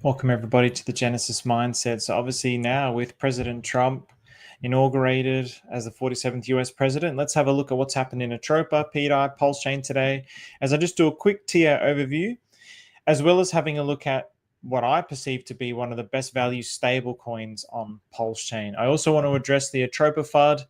Welcome everybody to the Genesis Mindset. So obviously now with President Trump inaugurated as the 47th US president, let's have a look at what's happened in Atropa, pDAI, Pulsechain today. As I just do a quick tier overview, as well as having a look at what I perceive to be one of the best value stable coins on Pulsechain. I also want to address the Atropa FUD.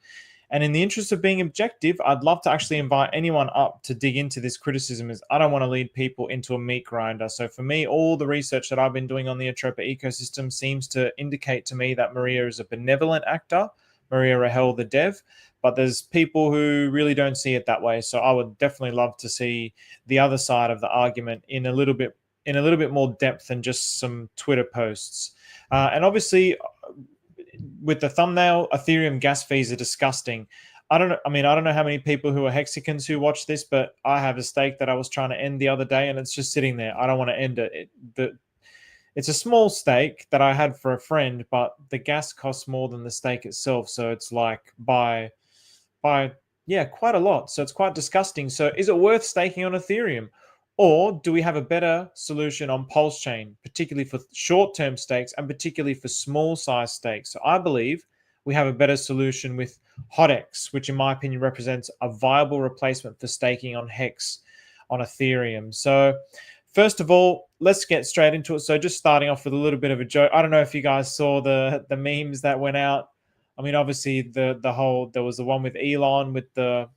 And in the interest of being objective, I'd love to actually invite anyone up to dig into this criticism, as I don't want to lead people into a meat grinder. So for me, all the research that I've been doing on the Atropa ecosystem seems to indicate to me that Maria is a benevolent actor, Maria Rahel, the dev, but there's people who really don't see it that way. So I would definitely love to see the other side of the argument in a little bit more depth than just some Twitter posts. And obviously, with the thumbnail, Ethereum gas fees are disgusting. I don't know how many people who are Hexicans who watch this, but I have a stake that I was trying to end the other day and it's just sitting there. I don't want to end it. It's a small stake that I had for a friend, but the gas costs more than the stake itself. So it's like by quite a lot. So it's quite disgusting. So is it worth staking on Ethereum? Or do we have a better solution on Pulsechain, particularly for short-term stakes and particularly for small-size stakes? So I believe we have a better solution with HotX, which in my opinion represents a viable replacement for staking on HEX on Ethereum. So first of all, let's get straight into it. So just starting off with a little bit of a joke. I don't know if you guys saw the memes that went out. I mean, obviously there was the one with Elon with the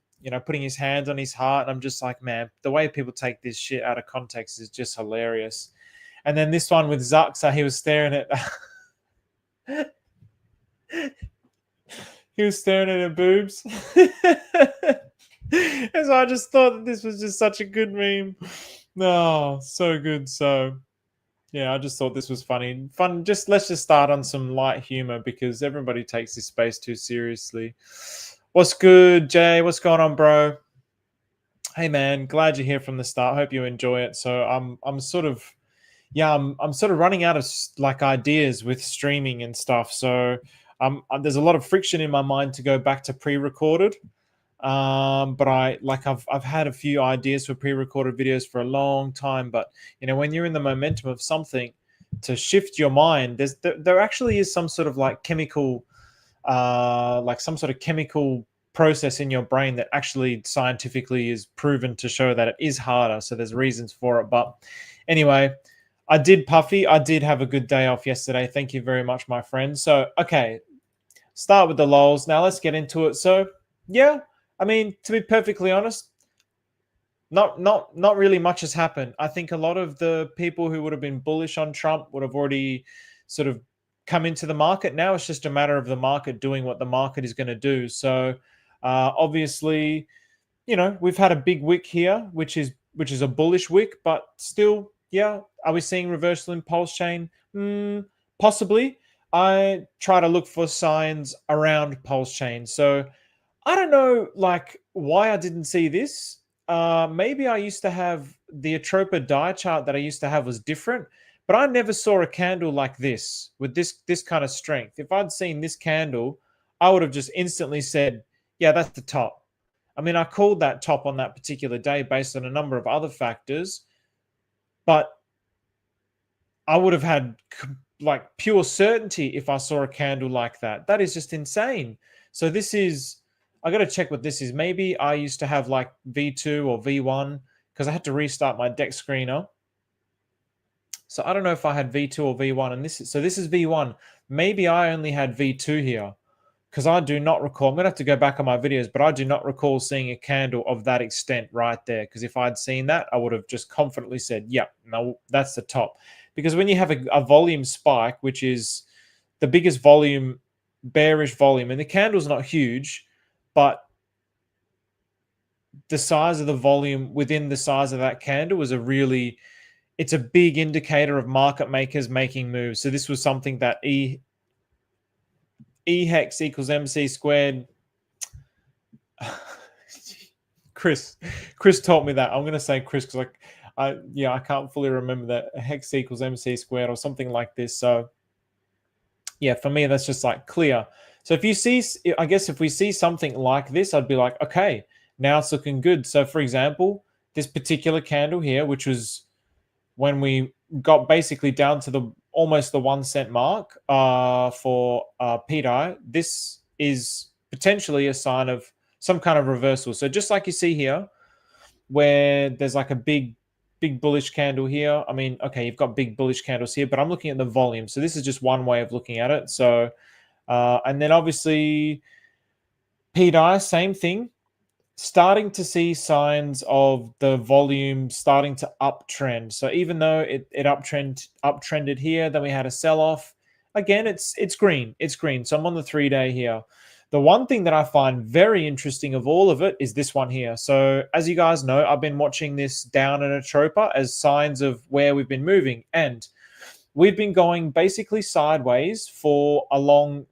putting his hands on his heart. And I'm just like, man, the way people take this shit out of context is just hilarious. And then this one with Zuck, so he was staring at he was staring at her boobs. And so I just thought that this was just such a good meme. No, so good. So yeah, I just thought this was funny. Fun. Let's just start on some light humor because everybody takes this space too seriously. What's good, Jay? What's going on, bro? Hey, man. Glad you're here from the start. Hope you enjoy it. So I'm sort of running out of like ideas with streaming and stuff. So there's a lot of friction in my mind to go back to pre-recorded. But I've had a few ideas for pre-recorded videos for a long time. But when you're in the momentum of something, to shift your mind, there actually is some sort of like chemical. Like some sort of chemical process in your brain that actually scientifically is proven to show that it is harder. So there's reasons for it. But anyway, I did have a good day off yesterday. Thank you very much, my friend. So, okay, start with the lols. Now let's get into it. So, yeah, I mean, to be perfectly honest, not really much has happened. I think a lot of the people who would have been bullish on Trump would have already sort of come into the market. Now it's just a matter of the market doing what the market is going to do. So obviously, we've had a big wick here, which is a bullish wick, but still, yeah. Are we seeing reversal in Pulsechain? Possibly. I try to look for signs around Pulsechain. So I don't know, like, why I didn't see this. Maybe I used to have the Atropa Pt I chart that I used to have was different. But I never saw a candle like this with this kind of strength. If I'd seen this candle, I would have just instantly said, yeah, that's the top. I mean, I called that top on that particular day based on a number of other factors, but I would have had like pure certainty if I saw a candle like that. That is just insane. So this is, I got to check what this is. Maybe I used to have like V2 or V1 because I had to restart my deck screener. So I don't know if I had V2 or V1, and this is V1. Maybe I only had V2 here because I do not recall. I'm going to have to go back on my videos, but I do not recall seeing a candle of that extent right there, because if I'd seen that, I would have just confidently said, yeah, no, that's the top. Because when you have a volume spike, which is the biggest volume, bearish volume, and the candle's not huge, but the size of the volume within the size of that candle was it's a big indicator of market makers making moves. So this was something that eHEX equals MC squared. Chris taught me that. I'm going to say Chris because I can't fully remember that. Hex equals MC squared or something like this. So yeah, for me, that's just like clear. So if we see something like this, I'd be like, okay, now it's looking good. So for example, this particular candle here, which was when we got basically down to almost the 1 cent mark for pDAI, this is potentially a sign of some kind of reversal. So just like you see here, where there's like a big bullish candle here. I mean, okay, you've got big bullish candles here, but I'm looking at the volume. So this is just one way of looking at it. So, and then obviously pDAI, same thing, starting to see signs of the volume starting to uptrend. So even though it uptrended here, then we had a sell-off. Again, it's green. It's green. So I'm on the 3-day here. The one thing that I find very interesting of all of it is this one here. So as you guys know, I've been watching this down in Atropa as signs of where we've been moving. And we've been going basically sideways for a long,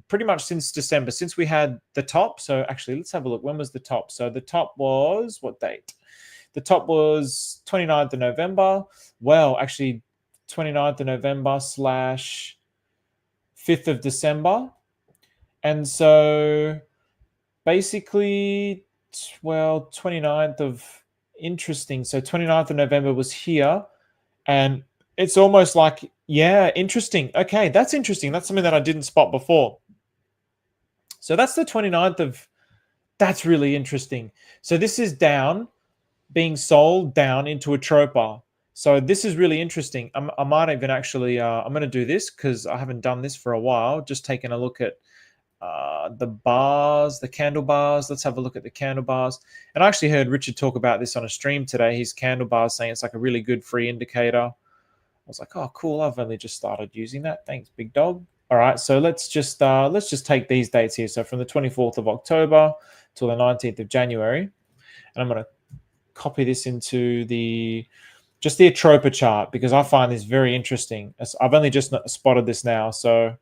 pretty much since December, since we had the top. So actually, let's have a look. When was the top? So the top was, what date? The top was 29th of November. Well, actually 29th of November / 5th of December. And so basically, well, 29th of, interesting. So 29th of November was here. And it's almost like, yeah, interesting. Okay, that's interesting. That's something that I didn't spot before. So that's the 29th of, that's really interesting. So this is down, being sold down into Atropa. So this is really interesting. I might even actually, I'm going to do this because I haven't done this for a while. Just taking a look at the bars, the candle bars. Let's have a look at the candle bars. And I actually heard Richard talk about this on a stream today. His candle bars, saying it's like a really good free indicator. I was like, oh, cool. I've only just started using that. Thanks, big dog. All right, so let's just take these dates here. So from the 24th of October till the 19th of January, and I'm going to copy this into just the Atropa chart because I find this very interesting. I've only just spotted this now. So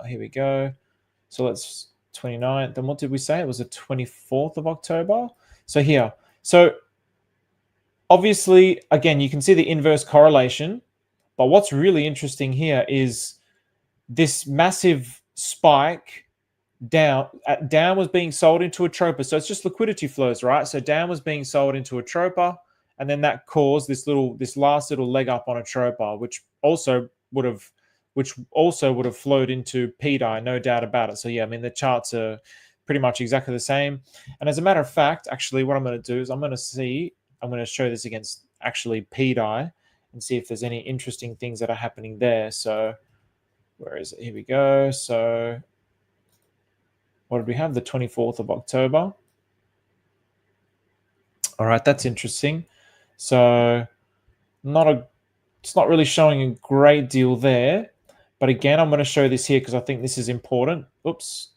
here we go. So let's 29th. And what did we say? It was the 24th of October. So here. So obviously, again, you can see the inverse correlation. But what's really interesting here is this massive spike down. Down was being sold into Atropa. So it's just liquidity flows, right? So down was being sold into Atropa. And then that caused this last little leg up on Atropa, which also would have flowed into pDAI, no doubt about it. So yeah, I mean, the charts are pretty much exactly the same. And as a matter of fact, actually, what I'm going to do is I'm going to show this against actually pDAI and see if there's any interesting things that are happening there. So where is it? Here we go. So what did we have? The 24th of October. All right, that's interesting. So it's not really showing a great deal there. But again, I'm going to show this here because I think this is important. Oops.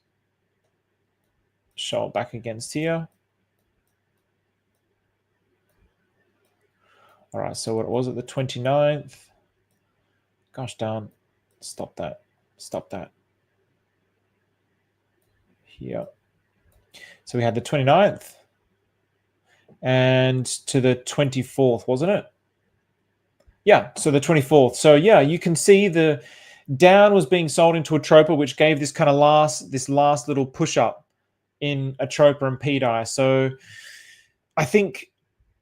Show it back against here. All right, so what was it? The 29th. Gosh darn. Stop that. Stop that. Here. So we had the 29th and to the 24th, wasn't it? Yeah, so the 24th. So yeah, you can see the down was being sold into Atropa, which gave this kind of last little push up in Atropa and pDAI. So I think,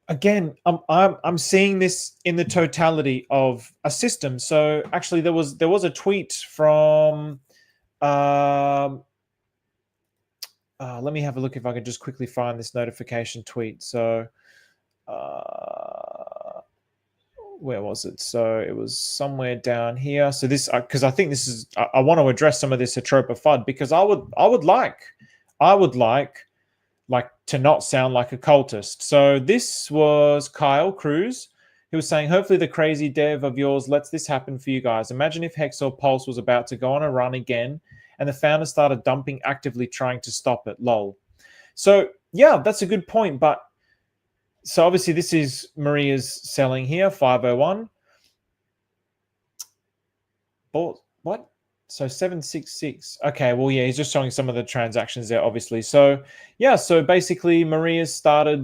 again, I'm seeing this in the totality of a system. So actually, there was a tweet from let me have a look if I can just quickly find this notification tweet. So where was it? So it was somewhere down here. So this, because I think this is, I want to address some of this Atropa FUD because I would like to not sound like a cultist. So this was Kyle Cruz. He was saying, hopefully the crazy dev of yours lets this happen for you guys. Imagine if HEX or Pulse was about to go on a run again and the founder started dumping, actively trying to stop it. Lol. So yeah, that's a good point. But so obviously this is Maria's selling here, 501. Bought what? So 766. Okay, well, yeah, he's just showing some of the transactions there, obviously. So yeah, so basically Maria sold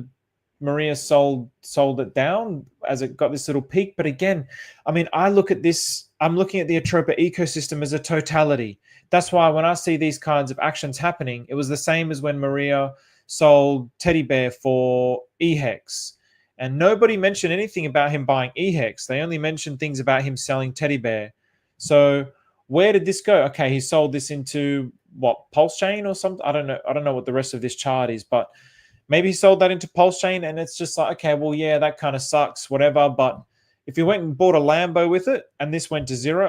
it down as it got this little peak. But again, I mean, I look at this, I'm looking at the Atropa ecosystem as a totality. That's why when I see these kinds of actions happening, it was the same as when Maria sold Teddy Bear for eHEX. And nobody mentioned anything about him buying eHEX. They only mentioned things about him selling Teddy Bear. So where did this go? Okay, he sold this into what, Pulsechain or something? I don't know. I don't know what the rest of this chart is, but maybe he sold that into Pulsechain, and it's just like, okay, well, yeah, that kind of sucks, whatever. But if you went and bought a Lambo with it and this went to zero,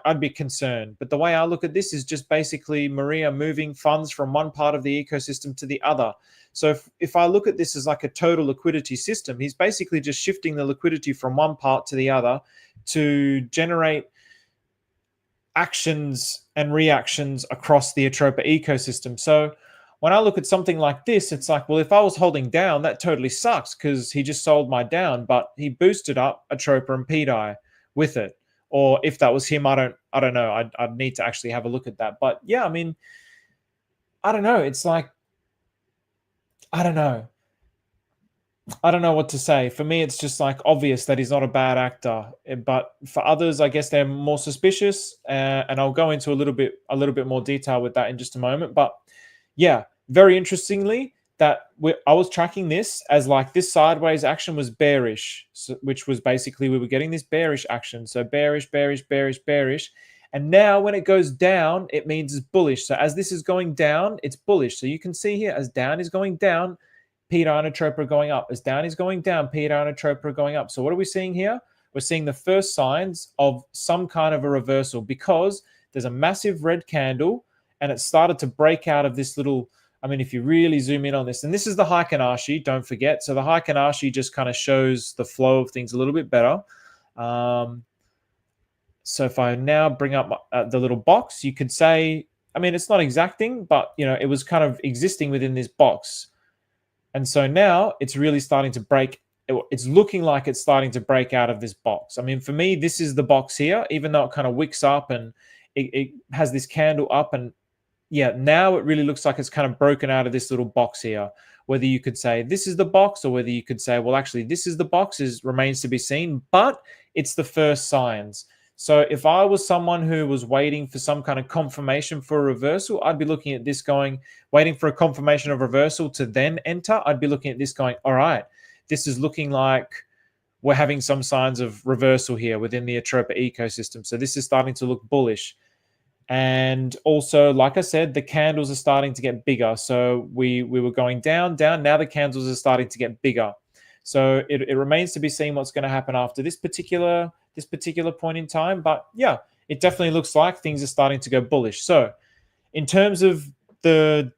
I'd be concerned. But the way I look at this is just basically Maria moving funds from one part of the ecosystem to the other. So if I look at this as like a total liquidity system, he's basically just shifting the liquidity from one part to the other to generate actions and reactions across the Atropa ecosystem. So when I look at something like this, it's like, well, if I was holding down, that totally sucks because he just sold my down, but he boosted up Atropa and pDAI with it. Or if that was him, I don't know. I'd need to actually have a look at that. But yeah, I mean, I don't know. It's like, I don't know. I don't know what to say. For me, it's just like obvious that he's not a bad actor. But for others, I guess they're more suspicious. And I'll go into a little bit more detail with that in just a moment. But yeah, very interestingly, that I was tracking this as like this sideways action was bearish, which was basically we were getting this bearish action. So bearish, bearish, bearish, bearish. And now when it goes down, it means it's bullish. So as this is going down, it's bullish. So you can see here as down is going down, pDAI and Atropa are going up. As down is going down, pDAI and Atropa are going up. So what are we seeing here? We're seeing the first signs of some kind of a reversal because there's a massive red candle and it started to break out of this little, I mean, if you really zoom in on this, and this is the Heiken-Ashi, don't forget. So the Heiken-Ashi just kind of shows the flow of things a little bit better. So if I now bring up the little box, you could say, I mean, it's not exacting, but, you know, it was kind of existing within this box. And so now it's really starting to break. It's looking like it's starting to break out of this box. I mean, for me, this is the box here, even though it kind of wicks up and it has this candle up. And yeah, now it really looks like it's kind of broken out of this little box here. Whether you could say this is the box or whether you could say, well, actually, this is the box remains to be seen, but it's the first signs. So if I was someone who was waiting for some kind of confirmation for a reversal, I'd be looking at this going, waiting for a confirmation of reversal to then enter. I'd be looking at this going, all right, this is looking like we're having some signs of reversal here within the Atropa ecosystem. So this is starting to look bullish. And also, like I said, the candles are starting to get bigger. So we were going down, down. Now the candles are starting to get bigger. So it remains to be seen what's going to happen after this particular point in time. But yeah, it definitely looks like things are starting to go bullish. So in terms of the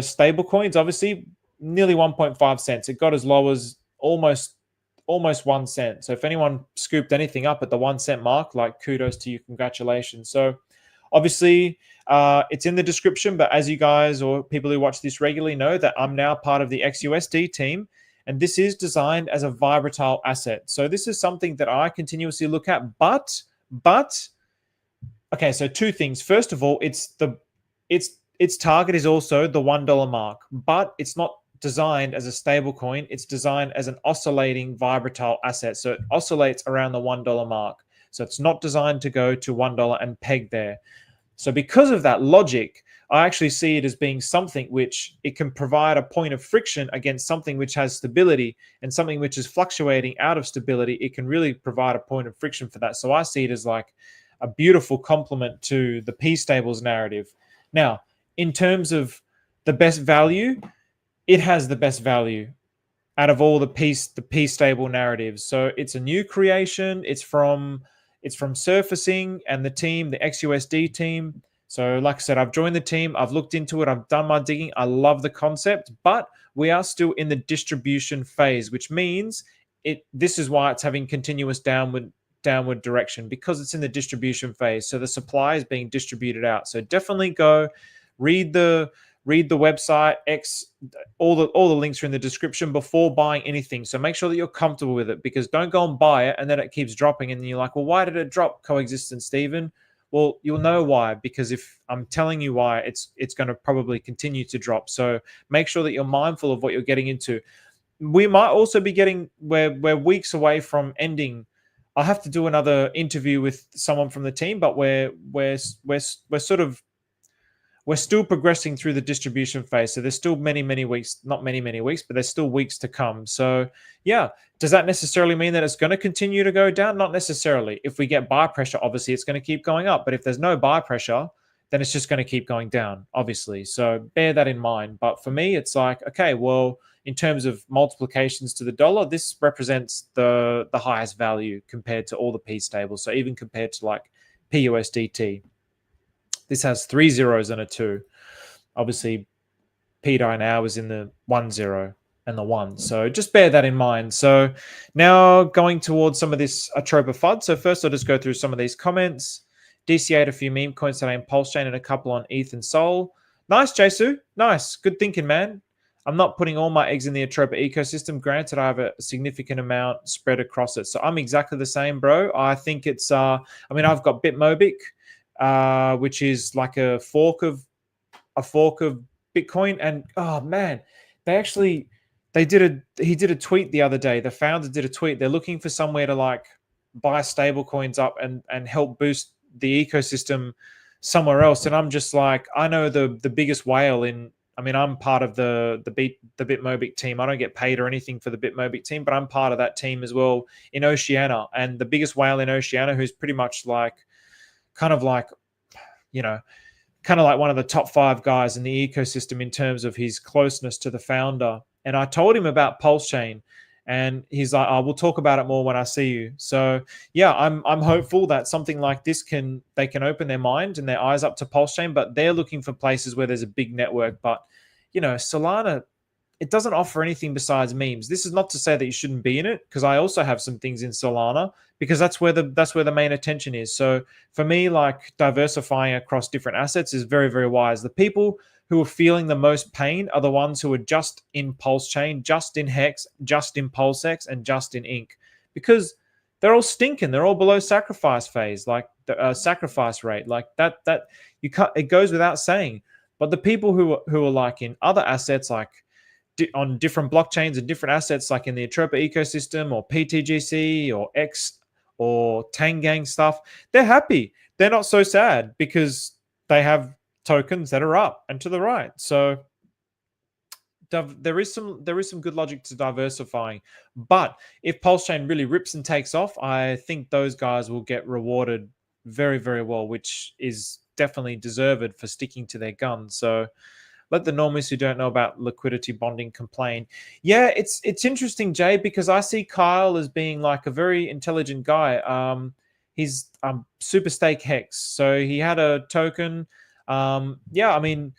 stable coins, obviously nearly 1.5 cents. It got as low as almost 1 cent. So if anyone scooped anything up at the 1 cent mark, like kudos to you, congratulations. So obviously it's in the description, but as you guys or people who watch this regularly know that I'm now part of the XUSD team. And this is designed as a Vibratile asset. So this is something that I continuously look at. But okay, so two things. First of all, its target is also the $1 mark, but it's not designed as a stable coin. It's designed as an oscillating Vibratile asset. So it oscillates around the $1 mark. So it's not designed to go to $1 and peg there. So because of that logic, I actually see it as being something which it can provide a point of friction against something which has stability, and something which is fluctuating out of stability. It can really provide a point of friction for that. So I see it as like a beautiful complement to the P stables narrative. Now, in terms of the best value, it has the best value out of all the P stable narratives. So it's a new creation. It's from Surfacing and the team, the XUSD team. So like I said, I've joined the team. I've looked into it. I've done my digging. I love the concept, but we are still in the distribution phase, which means this is why it's having continuous downward direction, because it's in the distribution phase. So the supply is being distributed out. So definitely go read the website, all the links are in the description before buying anything. So make sure that you're comfortable with it, because don't go and buy it and then it keeps dropping and then you're like, well, why did it drop, Coexistence Stephen? Well, you'll know why, because if I'm telling you why, it's going to probably continue to drop. So make sure that you're mindful of what you're getting into. We might also be we're weeks away from ending. I'll have to do another interview with someone from the team, but we're sort of we're still progressing through the distribution phase. So there's still many weeks, not many weeks, but there's still weeks to come. So yeah, does that necessarily mean that it's going to continue to go down? Not necessarily. If we get buy pressure, obviously it's going to keep going up. But if there's no buy pressure, then it's just going to keep going down, obviously. So bear that in mind. But for me, it's like, okay, well, in terms of multiplications to the dollar, this represents the highest value compared to all the P stables. So even compared to like PUSDT, this has 3 zeros and a 2. Obviously, pDAI now is in the 1 0 and the 1. So just bear that in mind. So now going towards some of this Atropa FUD. So first I'll just go through some of these comments. DCA'd a few meme coins today in Pulsechain and a couple on ETH and Sol. Nice, Jesu. Nice. Good thinking, man. I'm not putting all my eggs in the Atropa ecosystem. Granted, I have a significant amount spread across it. So I'm exactly the same, bro. I think it's, I mean, I've got Bitmobic, which is like a fork of Bitcoin. And oh man, he did a tweet the other day. The founder did a tweet. They're looking for somewhere to like buy stable coins up and help boost the ecosystem somewhere else. And I'm just like, I know the biggest whale in, I mean, I'm part of the Bitmobic team. I don't get paid or anything for the Bitmobic team, but I'm part of that team as well in Oceania. And the biggest whale in Oceania, who's pretty much like, kind of like one of the top 5 guys in the ecosystem in terms of his closeness to the founder. And I told him about Pulsechain, and he's like, "Oh, we'll talk about it more when I see you." So yeah, I'm hopeful that something like this they can open their mind and their eyes up to Pulsechain, but they're looking for places where there's a big network. But Solana, it doesn't offer anything besides memes. This is not to say that you shouldn't be in it, because I also have some things in Solana, because that's where the main attention is. So for me, like diversifying across different assets is very, very wise. The people who are feeling the most pain are the ones who are just in Pulsechain, just in HEX, just in PulseX, and just in Inc. Because they're all stinking. They're all below sacrifice phase, like the sacrifice rate, like that. You can't. It goes without saying. But the people who are like in other assets, like on different blockchains and different assets, like in the Atropa ecosystem or PTGC or X or Tangang stuff, they're happy. They're not so sad because they have tokens that are up and to the right. So there is some good logic to diversifying. But if Pulsechain really rips and takes off, I think those guys will get rewarded very, very well, which is definitely deserved for sticking to their guns. So let the normies who don't know about liquidity bonding complain. Yeah, it's interesting, Jay, because I see Kyle as being like a very intelligent guy. He's super stake HEX, so he had a token. Yeah, I mean,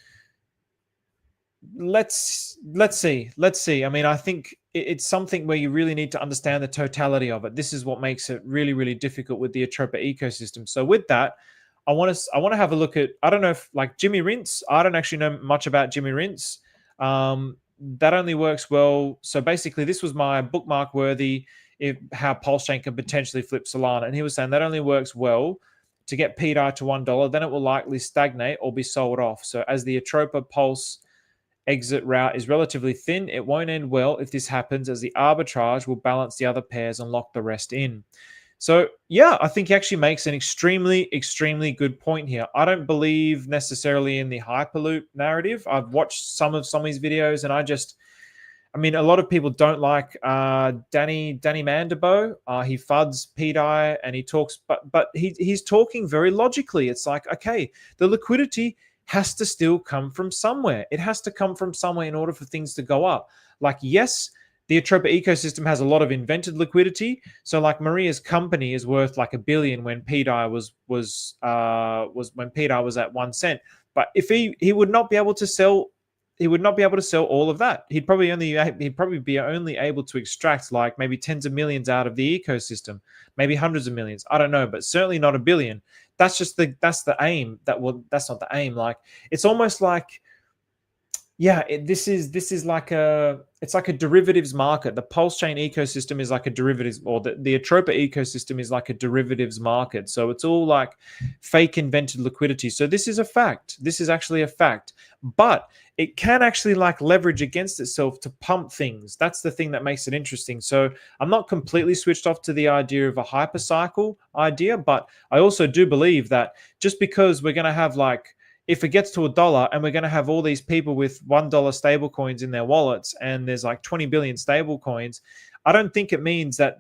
let's see. I mean, I think it's something where you really need to understand the totality of it. This is what makes it really, really difficult with the Atropa ecosystem. So with that, I want to have a look at, I don't know if like Jimmy Rince. I don't actually know much about Jimmy Rince. That only works well. So basically, this was my bookmark worthy how Pulsechain can potentially flip Solana, and he was saying that only works well to get pDAI to $1. Then it will likely stagnate or be sold off. So as the Atropa Pulse exit route is relatively thin, it won't end well if this happens, as the arbitrage will balance the other pairs and lock the rest in. So yeah, I think he actually makes an extremely, extremely good point here. I don't believe necessarily in the Hyperloop narrative. I've watched some of his videos, and I mean, a lot of people don't like Danny Manderbo. He FUDs pDAI and he talks, but he's talking very logically. It's like, okay, the liquidity has to still come from somewhere. It has to come from somewhere in order for things to go up. Like, yes, the Atropa ecosystem has a lot of invented liquidity. So like Maria's company is worth like $1 billion when pDAI was when pDAI was at 1 cent. But if he would not be able to sell, all of that. He'd probably be only able to extract like maybe tens of millions out of the ecosystem, maybe hundreds of millions. I don't know, but certainly not $1 billion. That's the aim. That's not the aim. Like, it's almost like, yeah, this is like it's like a derivatives market. The Pulsechain ecosystem is like a derivatives, or the Atropa ecosystem is like a derivatives market. So it's all like fake invented liquidity. So this is a fact. This is actually a fact. But it can actually like leverage against itself to pump things. That's the thing that makes it interesting. So I'm not completely switched off to the idea of a hypercycle idea, but I also do believe that just because we're going to have like, if it gets to $1 and we're going to have all these people with $1 stable coins in their wallets and there's like 20 billion stable coins, I don't think it means that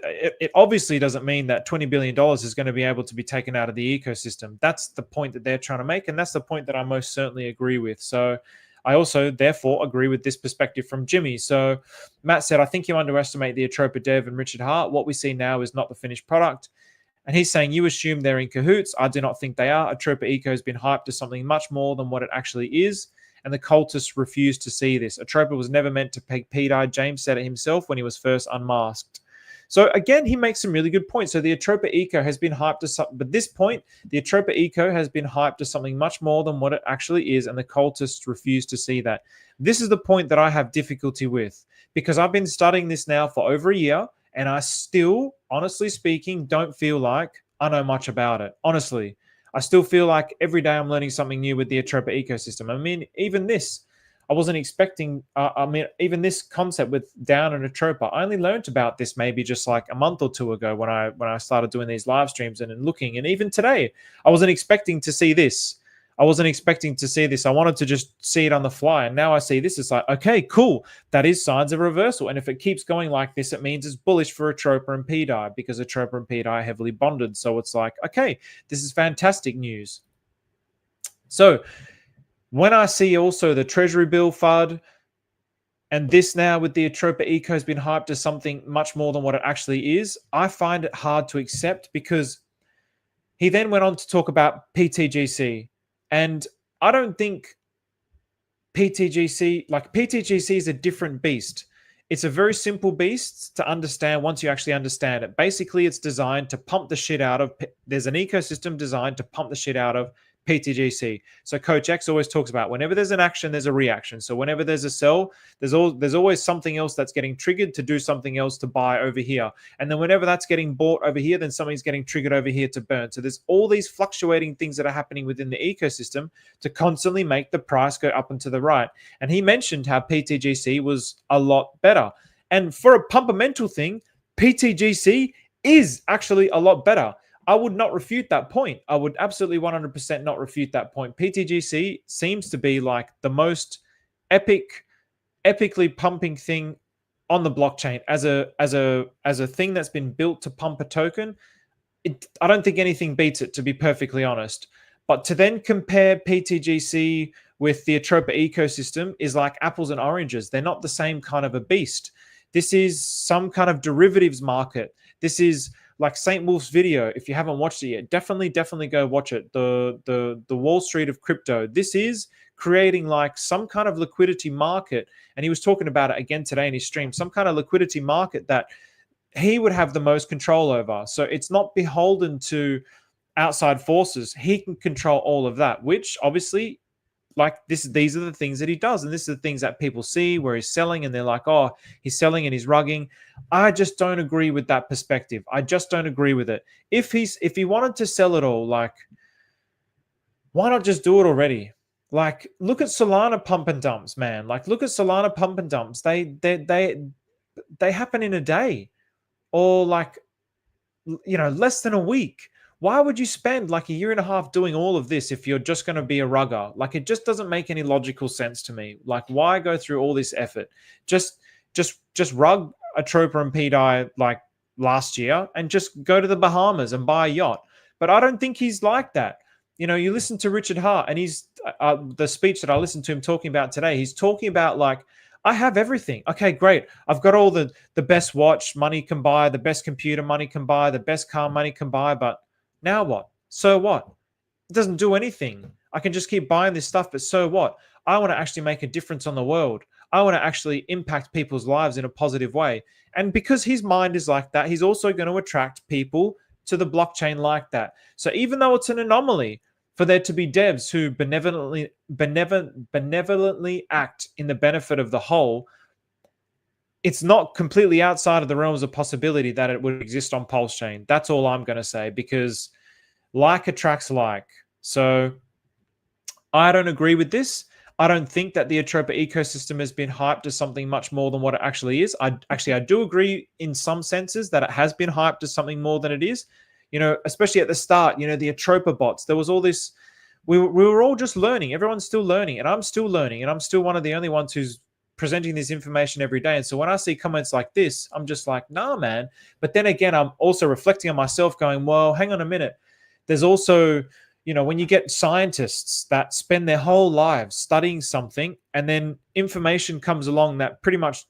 it obviously doesn't mean that $20 billion is going to be able to be taken out of the ecosystem. That's the point that they're trying to make. And that's the point that I most certainly agree with. So I also, therefore, agree with this perspective from Jimmy. So Matt said, I think you underestimate the Atropa Dev and Richard Hart. What we see now is not the finished product. And he's saying, you assume they're in cahoots. I do not think they are. Atropa Eco has been hyped to something much more than what it actually is. And the cultists refuse to see this. Atropa was never meant to peg pDAI. James said it himself when he was first unmasked. So again, he makes some really good points. So the Atropa Eco has been hyped to something, but at this point, the Atropa Eco has been hyped to something much more than what it actually is, and the cultists refuse to see that. This is the point that I have difficulty with, because I've been studying this now for over a year, and I still, honestly speaking, don't feel like I know much about it. Honestly, I still feel like every day I'm learning something new with the Atropa ecosystem. I mean, even this, I wasn't expecting, even this concept with Down and Atropa, I only learned about this maybe just like a month or two ago when I started doing these live streams and looking. And even today, I wasn't expecting to see this. I wasn't expecting to see this. I wanted to just see it on the fly. And now I see this. It's like, okay, cool. That is signs of reversal. And if it keeps going like this, it means it's bullish for Atropa and pDAI, because Atropa and pDAI are heavily bonded. So it's like, okay, this is fantastic news. So when I see also the Treasury bill FUD and this now with the Atropa Eco has been hyped to something much more than what it actually is, I find it hard to accept, because he then went on to talk about PTGC. And I don't think PTGC is a different beast. It's a very simple beast to understand once you actually understand it. Basically, it's designed to pump the shit out of, there's an ecosystem designed to pump the shit out of PTGC. So Coach X always talks about whenever there's an action, there's a reaction. So whenever there's a sell, there's always something else that's getting triggered to do something else to buy over here. And then whenever that's getting bought over here, then something's getting triggered over here to burn. So there's all these fluctuating things that are happening within the ecosystem to constantly make the price go up and to the right. And he mentioned how PTGC was a lot better. And for a pumpamental thing, PTGC is actually a lot better. I would not refute that point. I would absolutely 100% not refute that point. PTGC seems to be like the most epically pumping thing on the blockchain as a thing that's been built to pump a token. I don't think anything beats it, to be perfectly honest. But to then compare PTGC with the Atropa ecosystem is like apples and oranges. They're not the same kind of a beast. This is some kind of derivatives market. This is like St. Wolf's video. If you haven't watched it yet, definitely go watch it. The Wall Street of crypto. This is creating like some kind of liquidity market. And he was talking about it again today in his stream, some kind of liquidity market that he would have the most control over. So it's not beholden to outside forces. He can control all of that, which obviously, like these are the things that he does. And this is the things that people see where he's selling and they're like, oh, he's selling and he's rugging. I just don't agree with that perspective. I just don't agree with it. If he wanted to sell it all, like, why not just do it already? Like, look at Solana pump and dumps, man. Like, look at Solana pump and dumps. They happen in a day, or like, you know, less than a week. Why would you spend like a year and a half doing all of this if you're just going to be a rugger? Like, it just doesn't make any logical sense to me. Like, why go through all this effort? Just rug Atropa and pDAI like last year and just go to the Bahamas and buy a yacht. But I don't think he's like that. You know, you listen to Richard Hart and he's the speech that I listened to him talking about today. He's talking about like, I have everything. Okay, great. I've got all the best watch money can buy, the best computer money can buy, the best car money can buy, but now what? So what? It doesn't do anything. I can just keep buying this stuff, but so what? I want to actually make a difference on the world. I want to actually impact people's lives in a positive way. And because his mind is like that, he's also going to attract people to the blockchain like that. So even though it's an anomaly for there to be devs who benevolently act in the benefit of the whole, it's not completely outside of the realms of possibility that it would exist on Pulsechain. That's all I'm going to say, because like attracts like. So I don't agree with this. I don't think that the Atropa ecosystem has been hyped to something much more than what it actually is. I do agree in some senses that it has been hyped to something more than it is. You know, especially at the start, you know, the Atropa bots, there was all this we were all just learning. Everyone's still learning, and I'm still learning, and I'm still one of the only ones who's presenting this information every day. And so when I see comments like this, I'm just like, nah, man. But then again, I'm also reflecting on myself, going, well, hang on a minute. There's also, when you get scientists that spend their whole lives studying something, and then information comes along that pretty much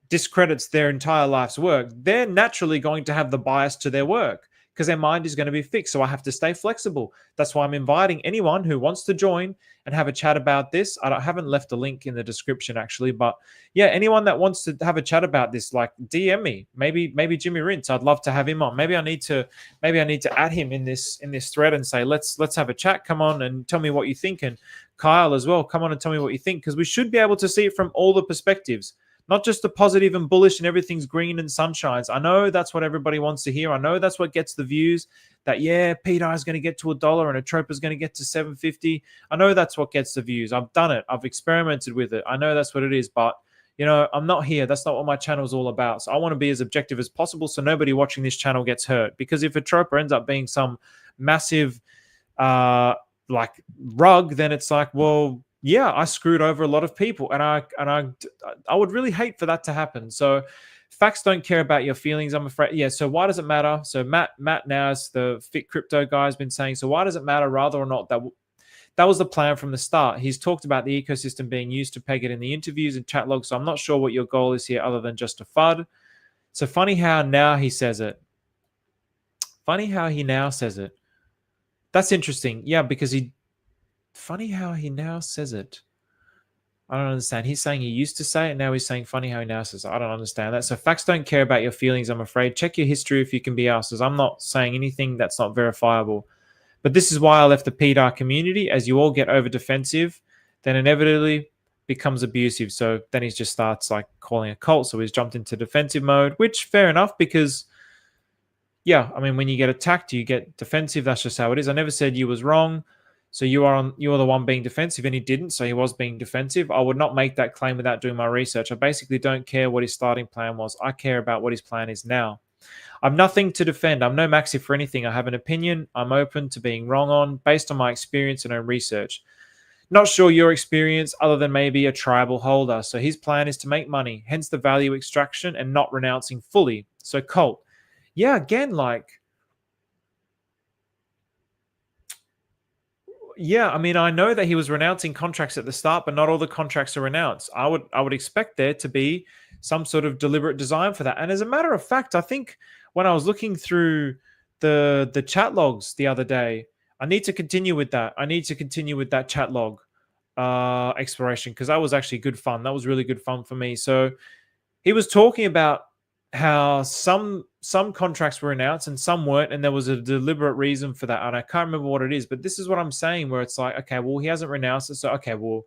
discredits their entire life's work, they're naturally going to have the bias to their work because their mind is going to be fixed. So I have to stay flexible. That's why I'm inviting anyone who wants to join and have a chat about this. I haven't left a link in the description actually, but yeah, anyone that wants to have a chat about this, like DM me. Maybe Jimmy Rintz. I'd love to have him on. Maybe I need to add him in this thread and say let's have a chat. Come on and tell me what you think. And Kyle as well, come on and tell me what you think, because we should be able to see it from all the perspectives. Not just the positive and bullish and everything's green and sunshines. I know that's what everybody wants to hear. I know that's what gets the views. That, yeah, pDAI is going to get to $1 and Atropa is going to get to $7.50. I know that's what gets the views. I've done it. I've experimented with it. I know that's what it is. But, I'm not here. That's not what my channel is all about. So I want to be as objective as possible so nobody watching this channel gets hurt. Because if Atropa ends up being some massive rug, then it's like, well, yeah, I screwed over a lot of people, and I would really hate for that to happen. So facts don't care about your feelings, I'm afraid. Yeah, so why does it matter? So Matt Naus, the Fit Crypto guy, has been saying, so why does it matter rather or not? That was the plan from the start. He's talked about the ecosystem being used to peg it in the interviews and chat logs, so I'm not sure what your goal is here other than just a FUD. So funny how now he says it. Funny how he now says it. That's interesting. Yeah, because funny how he now says it. I don't understand. He's saying he used to say it. Now he's saying funny how he now says it. I don't understand that. So facts don't care about your feelings, I'm afraid. Check your history if you can be asked, as I'm not saying anything that's not verifiable. But this is why I left the pDAI community. As you all get over defensive, then inevitably becomes abusive. So then he just starts like calling a cult. So he's jumped into defensive mode, which fair enough, because yeah, I mean, when you get attacked, you get defensive. That's just how it is. I never said you was wrong. So you are the one being defensive, and he didn't. So he was being defensive. I would not make that claim without doing my research. I basically don't care what his starting plan was. I care about what his plan is now. I've nothing to defend. I'm no maxi for anything. I have an opinion I'm open to being wrong on based on my experience and own research. Not sure your experience other than maybe a tribal holder. So his plan is to make money, hence the value extraction and not renouncing fully. So cult. Yeah, again, yeah, I mean, I know that he was renouncing contracts at the start, but not all the contracts are renounced. I would expect there to be some sort of deliberate design for that. And as a matter of fact, I think when I was looking through the chat logs the other day, I need to continue with that. I need to continue with that chat log exploration, because that was actually good fun. That was really good fun for me. So he was talking about how some contracts were announced and some weren't, and there was a deliberate reason for that, and I can't remember what it is, but this is what I'm saying, where it's like, okay, well, he hasn't renounced it, so okay, well,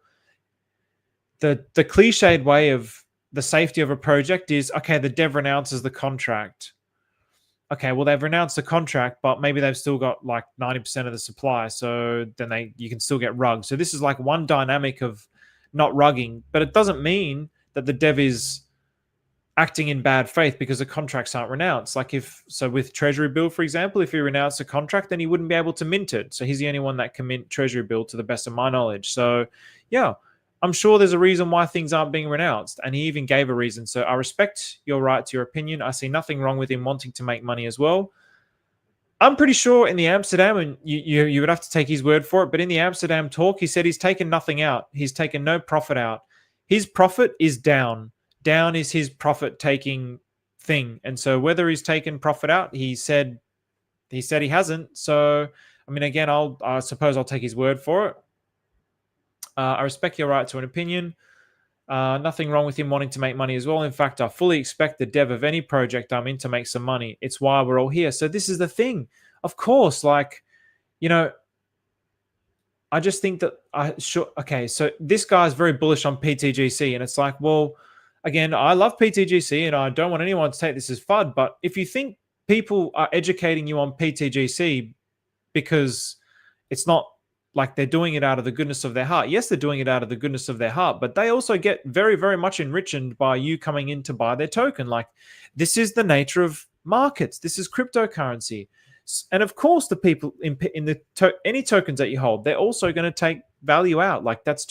the cliched way of the safety of a project is, okay, the dev renounces the contract. Okay, well, they've renounced the contract, but maybe they've still got like 90% of the supply, so then you can still get rugged. So this is like one dynamic of not rugging, but it doesn't mean that the dev is acting in bad faith because the contracts aren't renounced. Like with Treasury Bill, for example, if he renounced a contract, then he wouldn't be able to mint it. So he's the only one that can mint Treasury Bill to the best of my knowledge. So yeah, I'm sure there's a reason why things aren't being renounced. And he even gave a reason. So I respect your right to your opinion. I see nothing wrong with him wanting to make money as well. I'm pretty sure in the Amsterdam, and you would have to take his word for it, but in the Amsterdam talk, he said he's taken nothing out. He's taken no profit out. His profit is down. Down is his profit-taking thing. And so whether he's taken profit out, he said he hasn't. So, I mean, again, I suppose I'll take his word for it. I respect your right to an opinion. Nothing wrong with him wanting to make money as well. In fact, I fully expect the dev of any project I'm in to make some money. It's why we're all here. So this is the thing. Of course, I just think that okay, so this guy's very bullish on PTGC, and it's like, well, again, I love PTGC and I don't want anyone to take this as FUD, but if you think people are educating you on PTGC because it's not like they're doing it out of the goodness of their heart. Yes, they're doing it out of the goodness of their heart, but they also get very, very much enriched by you coming in to buy their token. Like, this is the nature of markets. This is cryptocurrency. And of course, the people in any tokens that you hold, they're also going to take value out. Like that's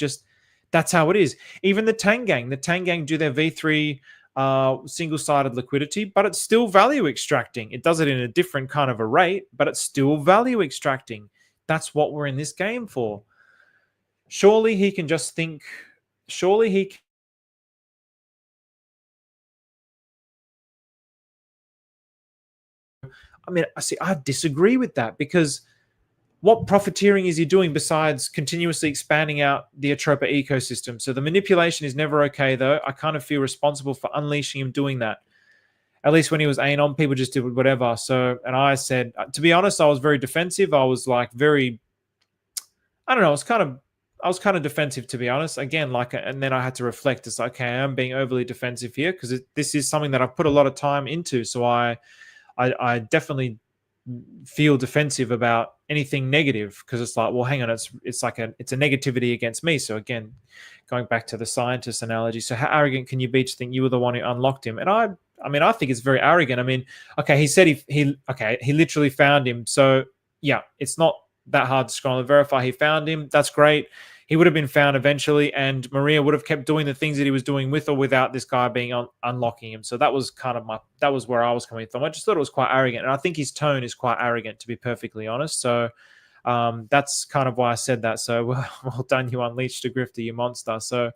how it is. Even the Tangang do their V3 single-sided liquidity, but it's still value extracting. It does it in a different kind of a rate, but it's still value extracting. That's what we're in this game for. Surely he can just think. Surely he. I mean, I disagree with that, because what profiteering is he doing besides continuously expanding out the Atropa ecosystem? So the manipulation is never okay, though. I kind of feel responsible for unleashing him doing that. At least when he was anon, people just did whatever. So, and I said, to be honest, I was very defensive. I was like very, I don't know, I was kind of defensive, to be honest. Again, and then I had to reflect. It's like, okay, I'm being overly defensive here, because this is something that I've put a lot of time into. So I definitely feel defensive about anything negative, because it's like, well, hang on, it's a negativity against me. So again, going back to the scientist analogy, so how arrogant can you be to think you were the one who unlocked him? And I mean, I think it's very arrogant. I mean, okay, he said he literally found him. So yeah, it's not that hard to scroll and verify. He found him. That's great. He would have been found eventually, and Maria would have kept doing the things that he was doing with or without this guy being unlocking him. So that was that was where I was coming from. I just thought it was quite arrogant, and I think his tone is quite arrogant, to be perfectly honest. So that's kind of why I said that. So well done, you unleashed a grifter, you monster. So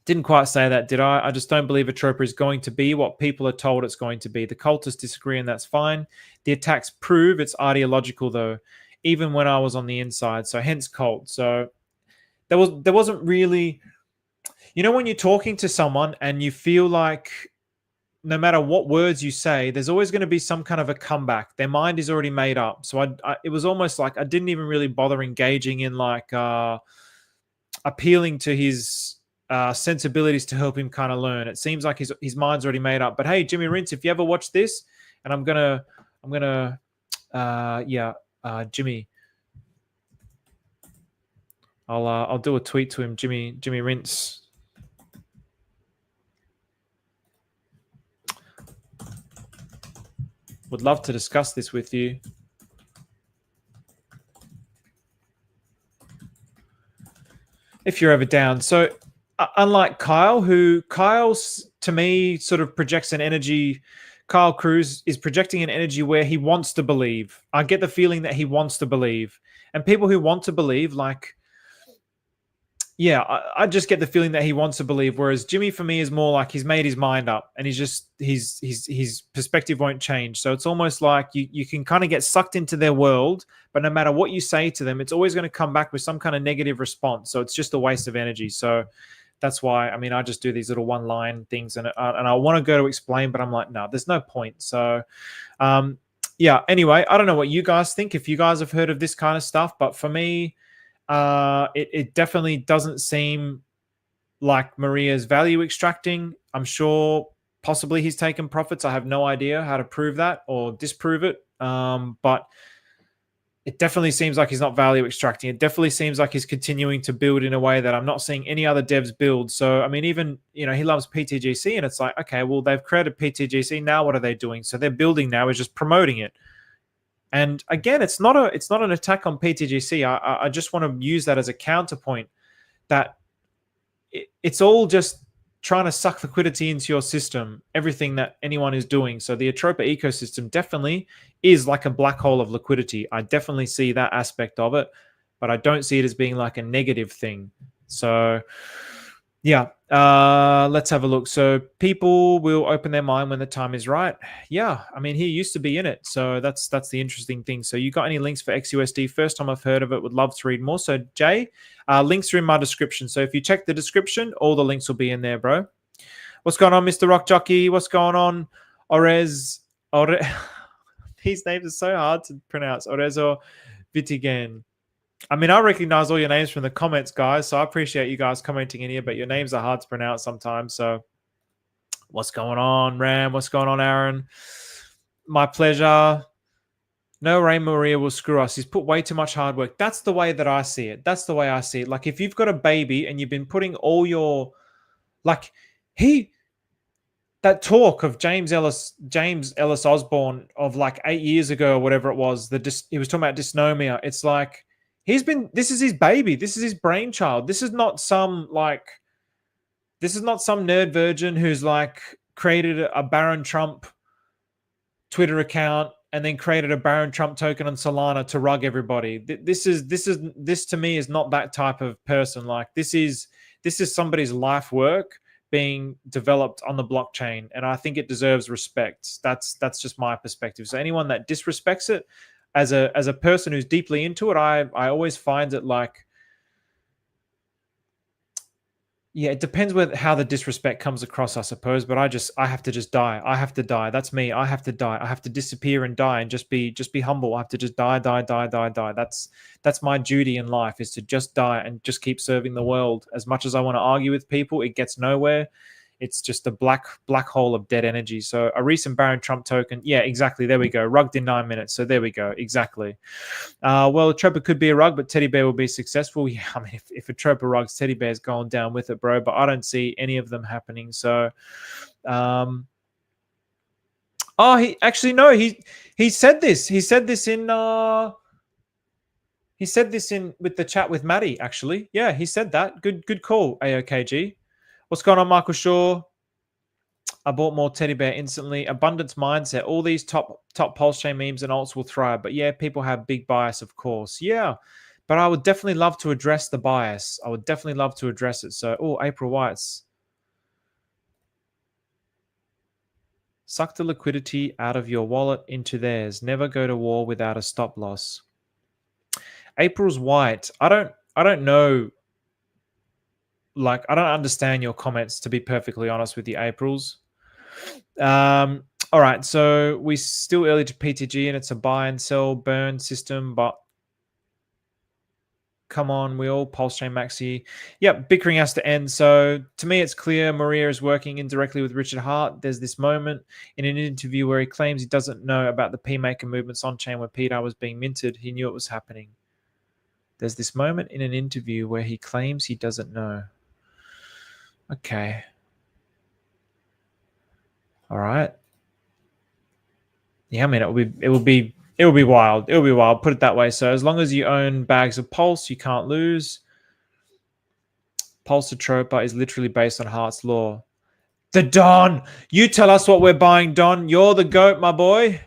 didn't quite say that, did I? I just don't believe Atropa is going to be what people are told it's going to be. The cultists disagree, and that's fine. The attacks prove it's ideological, though, even when I was on the inside. So hence cult. So there wasn't really, when you're talking to someone and you feel like no matter what words you say, there's always going to be some kind of a comeback. Their mind is already made up. So it was almost like I didn't even really bother engaging in appealing to his sensibilities to help him kind of learn. It seems like his mind's already made up. But hey, Jimmy Rince, if you ever watch this, and I'm gonna Jimmy, I'll do a tweet to him, Jimmy Rince. Would love to discuss this with you. If you're ever down. So unlike Kyle, to me sort of projects an energy. Kyle Cruz is projecting an energy where he wants to believe. I get the feeling that he wants to believe. And people who want to believe, I just get the feeling that he wants to believe. Whereas Jimmy, for me, is more like he's made his mind up, and his perspective won't change. So it's almost like you can kind of get sucked into their world, but no matter what you say to them, it's always going to come back with some kind of negative response. So it's just a waste of energy. So that's why, I mean, I just do these little one-line things, and I want to go to explain, but I'm like, no, there's no point. So, anyway, I don't know what you guys think, if you guys have heard of this kind of stuff, but for me, it definitely doesn't seem like Maria's value extracting. I'm sure possibly he's taken profits. I have no idea how to prove that or disprove it, but it definitely seems like he's not value extracting. It definitely seems like he's continuing to build in a way that I'm not seeing any other devs build. So, I mean, even, he loves PTGC, and it's like, okay, well, they've created PTGC. Now what are they doing? So their building now is just promoting it. And again, it's not an attack on PTGC. I just want to use that as a counterpoint, that it's all just trying to suck liquidity into your system, everything that anyone is doing. So the Atropa ecosystem definitely is like a black hole of liquidity. I definitely see that aspect of it, but I don't see it as being like a negative thing. So yeah, let's have a look. So people will open their mind when the time is right. Yeah, I mean, he used to be in it. So that's the interesting thing. So you got any links for XUSD? First time I've heard of it. Would love to read more. So Jay, links are in my description. So if you check the description, all the links will be in there, bro. What's going on, Mr. Rock Jockey? What's going on? These names are so hard to pronounce. Orezo Vitigan. I mean, I recognize all your names from the comments, guys. So I appreciate you guys commenting in here, but your names are hard to pronounce sometimes. So what's going on, Ram? What's going on, Aaron? My pleasure. No, Ray Maria will screw us. He's put way too much hard work. That's the way that I see it. That's the way I see it. Like, if you've got a baby and you've been putting all your, that talk of James Ellis Osborne of like 8 years ago or whatever it was, he was talking about dysnomia. It's like this is his baby. This is his brainchild. This is not some nerd virgin who's like created a Baron Trump Twitter account and then created a Baron Trump token on Solana to rug everybody. This to me is not that type of person. Like this is somebody's life work being developed on the blockchain, and I think it deserves respect. That's just my perspective. So anyone that disrespects it as a person who's deeply into it, I always find it like, yeah, it depends how the disrespect comes across, I suppose. But I have to just die. I have to die. That's me. I have to die. I have to disappear and die and just be humble. I have to just die. That's my duty in life, is to just die and just keep serving the world. As much as I want to argue with people, it gets nowhere. It's just a black hole of dead energy. So a recent Baron Trump token, yeah, exactly. There we go. Rugged in 9 minutes. So there we go. Exactly. Well, Atropa could be a rug, but Teddy Bear will be successful. Yeah, I mean, if Atropa rugs, Teddy Bear's going down with it, bro. But I don't see any of them happening. So, he actually no, he said this. He said this in with the chat with Maddie. Actually, yeah, he said that. Good call, AOKG. What's going on, Michael Shaw? I bought more Teddy Bear instantly. Abundance mindset. All these top Pulsechain memes and alts will thrive. But yeah, people have big bias, of course. Yeah, but I would definitely love to address the bias. I would definitely love to address it. So, April Whites. Suck the liquidity out of your wallet into theirs. Never go to war without a stop loss. April's White. I don't know. Like, I don't understand your comments, to be perfectly honest with you, April's. All right, so we're still early to PTG, and it's a buy and sell burn system, but come on, we all Pulsechain Maxi. Yep, bickering has to end. So to me, it's clear Maria is working indirectly with Richard Hart. There's this moment in an interview where he claims he doesn't know about the P-Maker movements on chain where pDAI was being minted. He knew it was happening. There's this moment in an interview where he claims he doesn't know. Okay. All right. Yeah, I mean, it will be wild. It will be wild. Put it that way. So as long as you own bags of Pulse, you can't lose. Pulse Atropa is literally based on Hart's law. The Don. You tell us what we're buying, Don. You're the GOAT, my boy.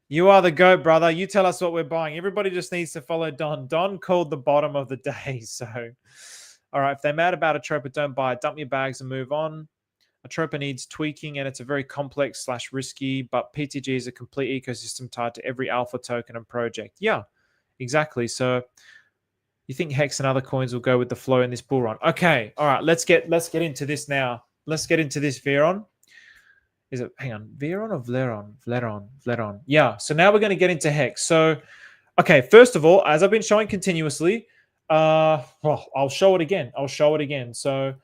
You are the GOAT, brother. You tell us what we're buying. Everybody just needs to follow Don. Don called the bottom of the day. So, all right, if they're mad about Atropa, don't buy it. Dump your bags and move on. Atropa needs tweaking, and it's a very complex / risky, but PTG is a complete ecosystem tied to every alpha token and project. Yeah, exactly. So you think Hex and other coins will go with the flow in this bull run? Okay, all right. Let's get into this now. Let's get into this, Veron. Is it, hang on, Veron or Vleron? Yeah, so now we're going to get into Hex. So, okay, first of all, as I've been showing continuously, well, I'll show it again. So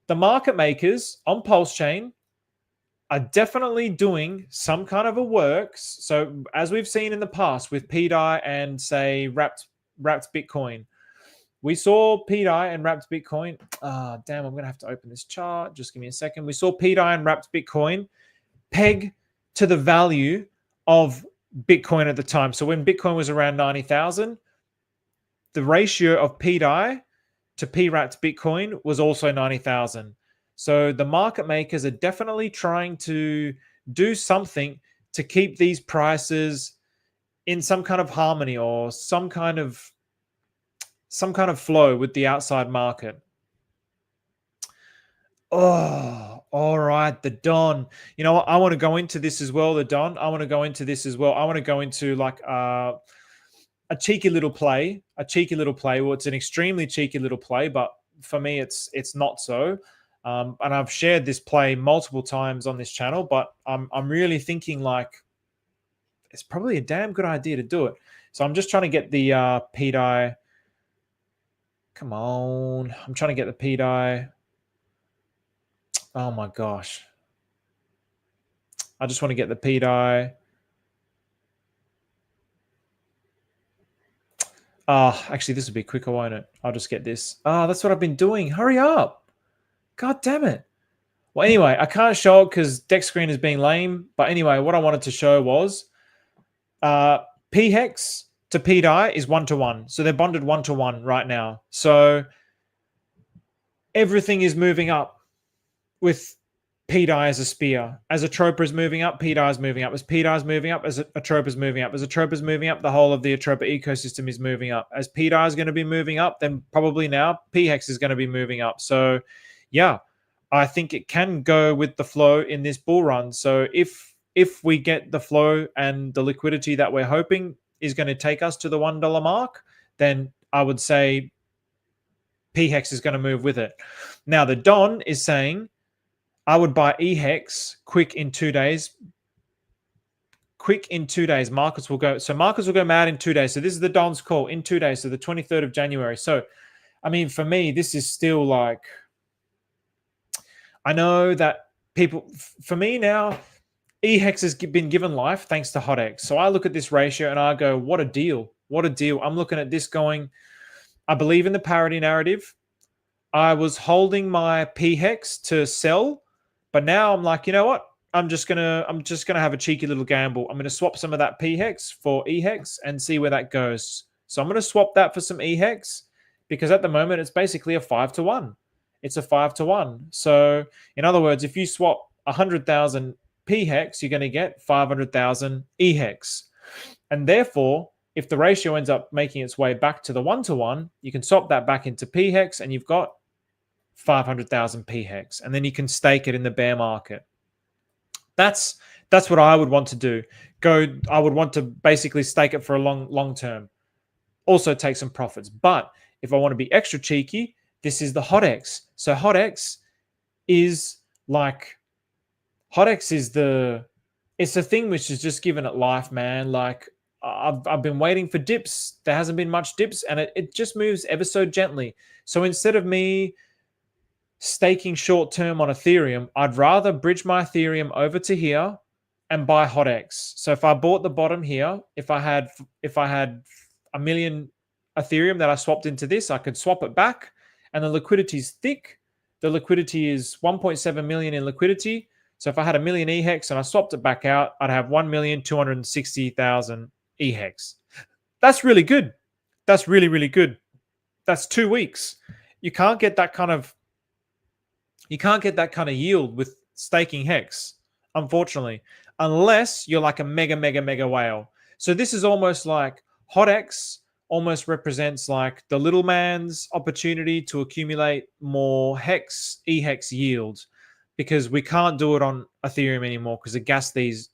the market makers on Pulsechain are definitely doing some kind of a works. So as we've seen in the past with pDAI and, say, wrapped Bitcoin, we saw pDAI and wrapped Bitcoin. Damn, I'm going to have to open this chart. Just give me a second. We saw pDAI and wrapped Bitcoin peg to the value of Bitcoin at the time. So when Bitcoin was around 90,000, the ratio of pDAI to P-wrapped Bitcoin was also 90,000. So the market makers are definitely trying to do something to keep these prices in some kind of harmony or some kind of flow with the outside market. Oh, all right, the Don. You know what? I want to go into this as well, the Don. I want to go into like a cheeky little play. Well, it's an extremely cheeky little play, but for me, it's not so. And I've shared this play multiple times on this channel, but I'm really thinking like it's probably a damn good idea to do it. So I'm just trying to get the pDAI. Come on, I'm trying to get the pDAI. Oh my gosh. I just want to get the pDAI. Actually, this will be quicker, won't it? I'll just get this. That's what I've been doing. Hurry up. God damn it. Well, anyway, I can't show it because deck screen is being lame. But anyway, what I wanted to show was pHEX to pDAI is 1-to-1. So they're bonded 1-to-1 right now. So everything is moving up with pDAI as a spear. As Atropa is moving up, pDAI is moving up. As pDAI is moving up, as Atropa is moving up. As Atropa is moving up, the whole of the Atropa ecosystem is moving up. As pDAI is going to be moving up, then probably now pHEX is going to be moving up. So yeah, I think it can go with the flow in this bull run. So if we get the flow and the liquidity that we're hoping is going to take us to the $1 mark, then I would say pHEX is going to move with it. Now the Don is saying I would buy eHEX quick in 2 days. Quick in 2 days. Markets will go mad in 2 days. So this is the Don's call in 2 days. So the 23rd of January. So, I mean, for me, this is still like, I know that people, for me now, eHEX has been given life thanks to HotX. So I look at this ratio and I go, what a deal. What a deal. I'm looking at this going, I believe in the parity narrative. I was holding my pHEX to sell, but now I'm like, you know what? I'm just gonna have a cheeky little gamble. I'm gonna swap some of that pHEX for eHEX and see where that goes. So I'm gonna swap that for some eHEX because at the moment it's basically a 5-to-1. It's a 5-to-1. So in other words, if you swap 100,000 pHEX, you're going to get 500,000 eHEX. And therefore, if the ratio ends up making its way back to the 1-to-1, you can swap that back into pHEX and you've got 500,000 pHEX. And then you can stake it in the bear market. That's what I would want to do. I would want to basically stake it for a long term. Also take some profits. But if I want to be extra cheeky, this is the HotX. So HotX is like, HotX is it's the thing which is just giving it life, man. Like I've been waiting for dips. There hasn't been much dips and it just moves ever so gently. So instead of me staking short term on Ethereum, I'd rather bridge my Ethereum over to here and buy HotX. So if I bought the bottom here, if I had a million Ethereum that I swapped into this, I could swap it back. And the liquidity is thick. The liquidity is 1.7 million in liquidity. So if I had a million eHEX and I swapped it back out, I'd have 1,260,000 eHEX. That's really good. That's really, really good. That's 2 weeks. You can't get that kind of yield with staking HEX, unfortunately, unless you're like a mega whale. So this is almost like HotX almost represents like the little man's opportunity to accumulate more eHEX yield, because we can't do it on Ethereum anymore because the gas fees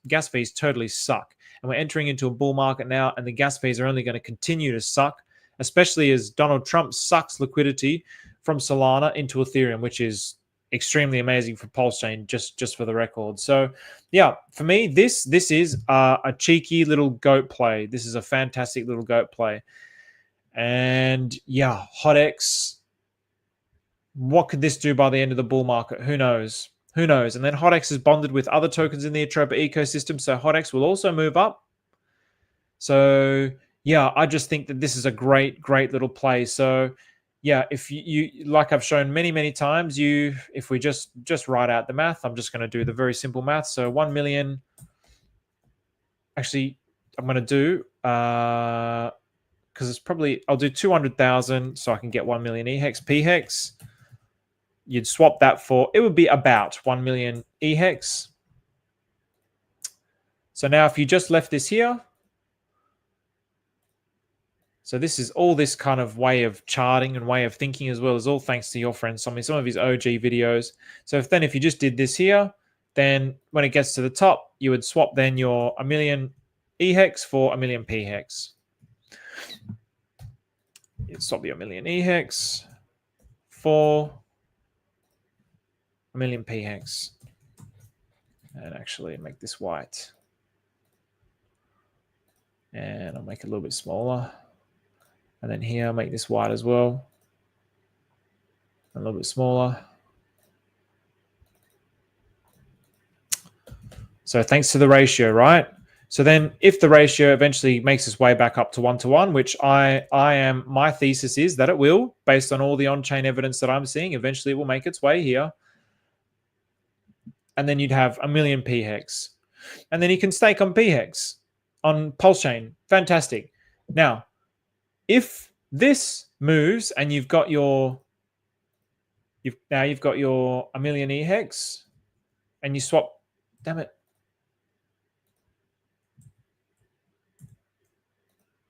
totally suck. And we're entering into a bull market now, and the gas fees are only going to continue to suck, especially as Donald Trump sucks liquidity from Solana into Ethereum, which is extremely amazing for Pulsechain, just for the record. So yeah, for me, this is a cheeky little goat play. This is a fantastic little goat play. And yeah, HotX, what could this do by the end of the bull market? Who knows? Who knows? And then HotX is bonded with other tokens in the Atropa ecosystem, so HotX will also move up. So yeah, I just think that this is a great little play. So yeah, if you like I've shown many times, if we just write out the math, I'm just going to do the very simple math. So 1 million, actually I'm going to do because it's probably, I'll do 200,000 so I can get 1 million eHEX pHEX. You'd swap that for, it would be about 1 million eHEX. So now if you just left this here, so this is all this kind of way of charting and way of thinking as well, is all thanks to your friend some of his OG videos. So if you just did this here, then when it gets to the top, you would swap then your 1 million eHEX for 1 million pHEX. You'd swap your 1 million eHEX for 1 million pHEX. And actually make this white. And I'll make it a little bit smaller. And then here, make this white as well. A little bit smaller. So thanks to the ratio, right? So then if the ratio eventually makes its way back up to 1-to-1, which my thesis is that it will, based on all the on-chain evidence that I'm seeing, eventually it will make its way here. and then you'd have a million pHEX. And then you can stake on pHEX on Pulsechain. Fantastic. Now, if this moves and you've got your a million eHEX and you swap, damn it.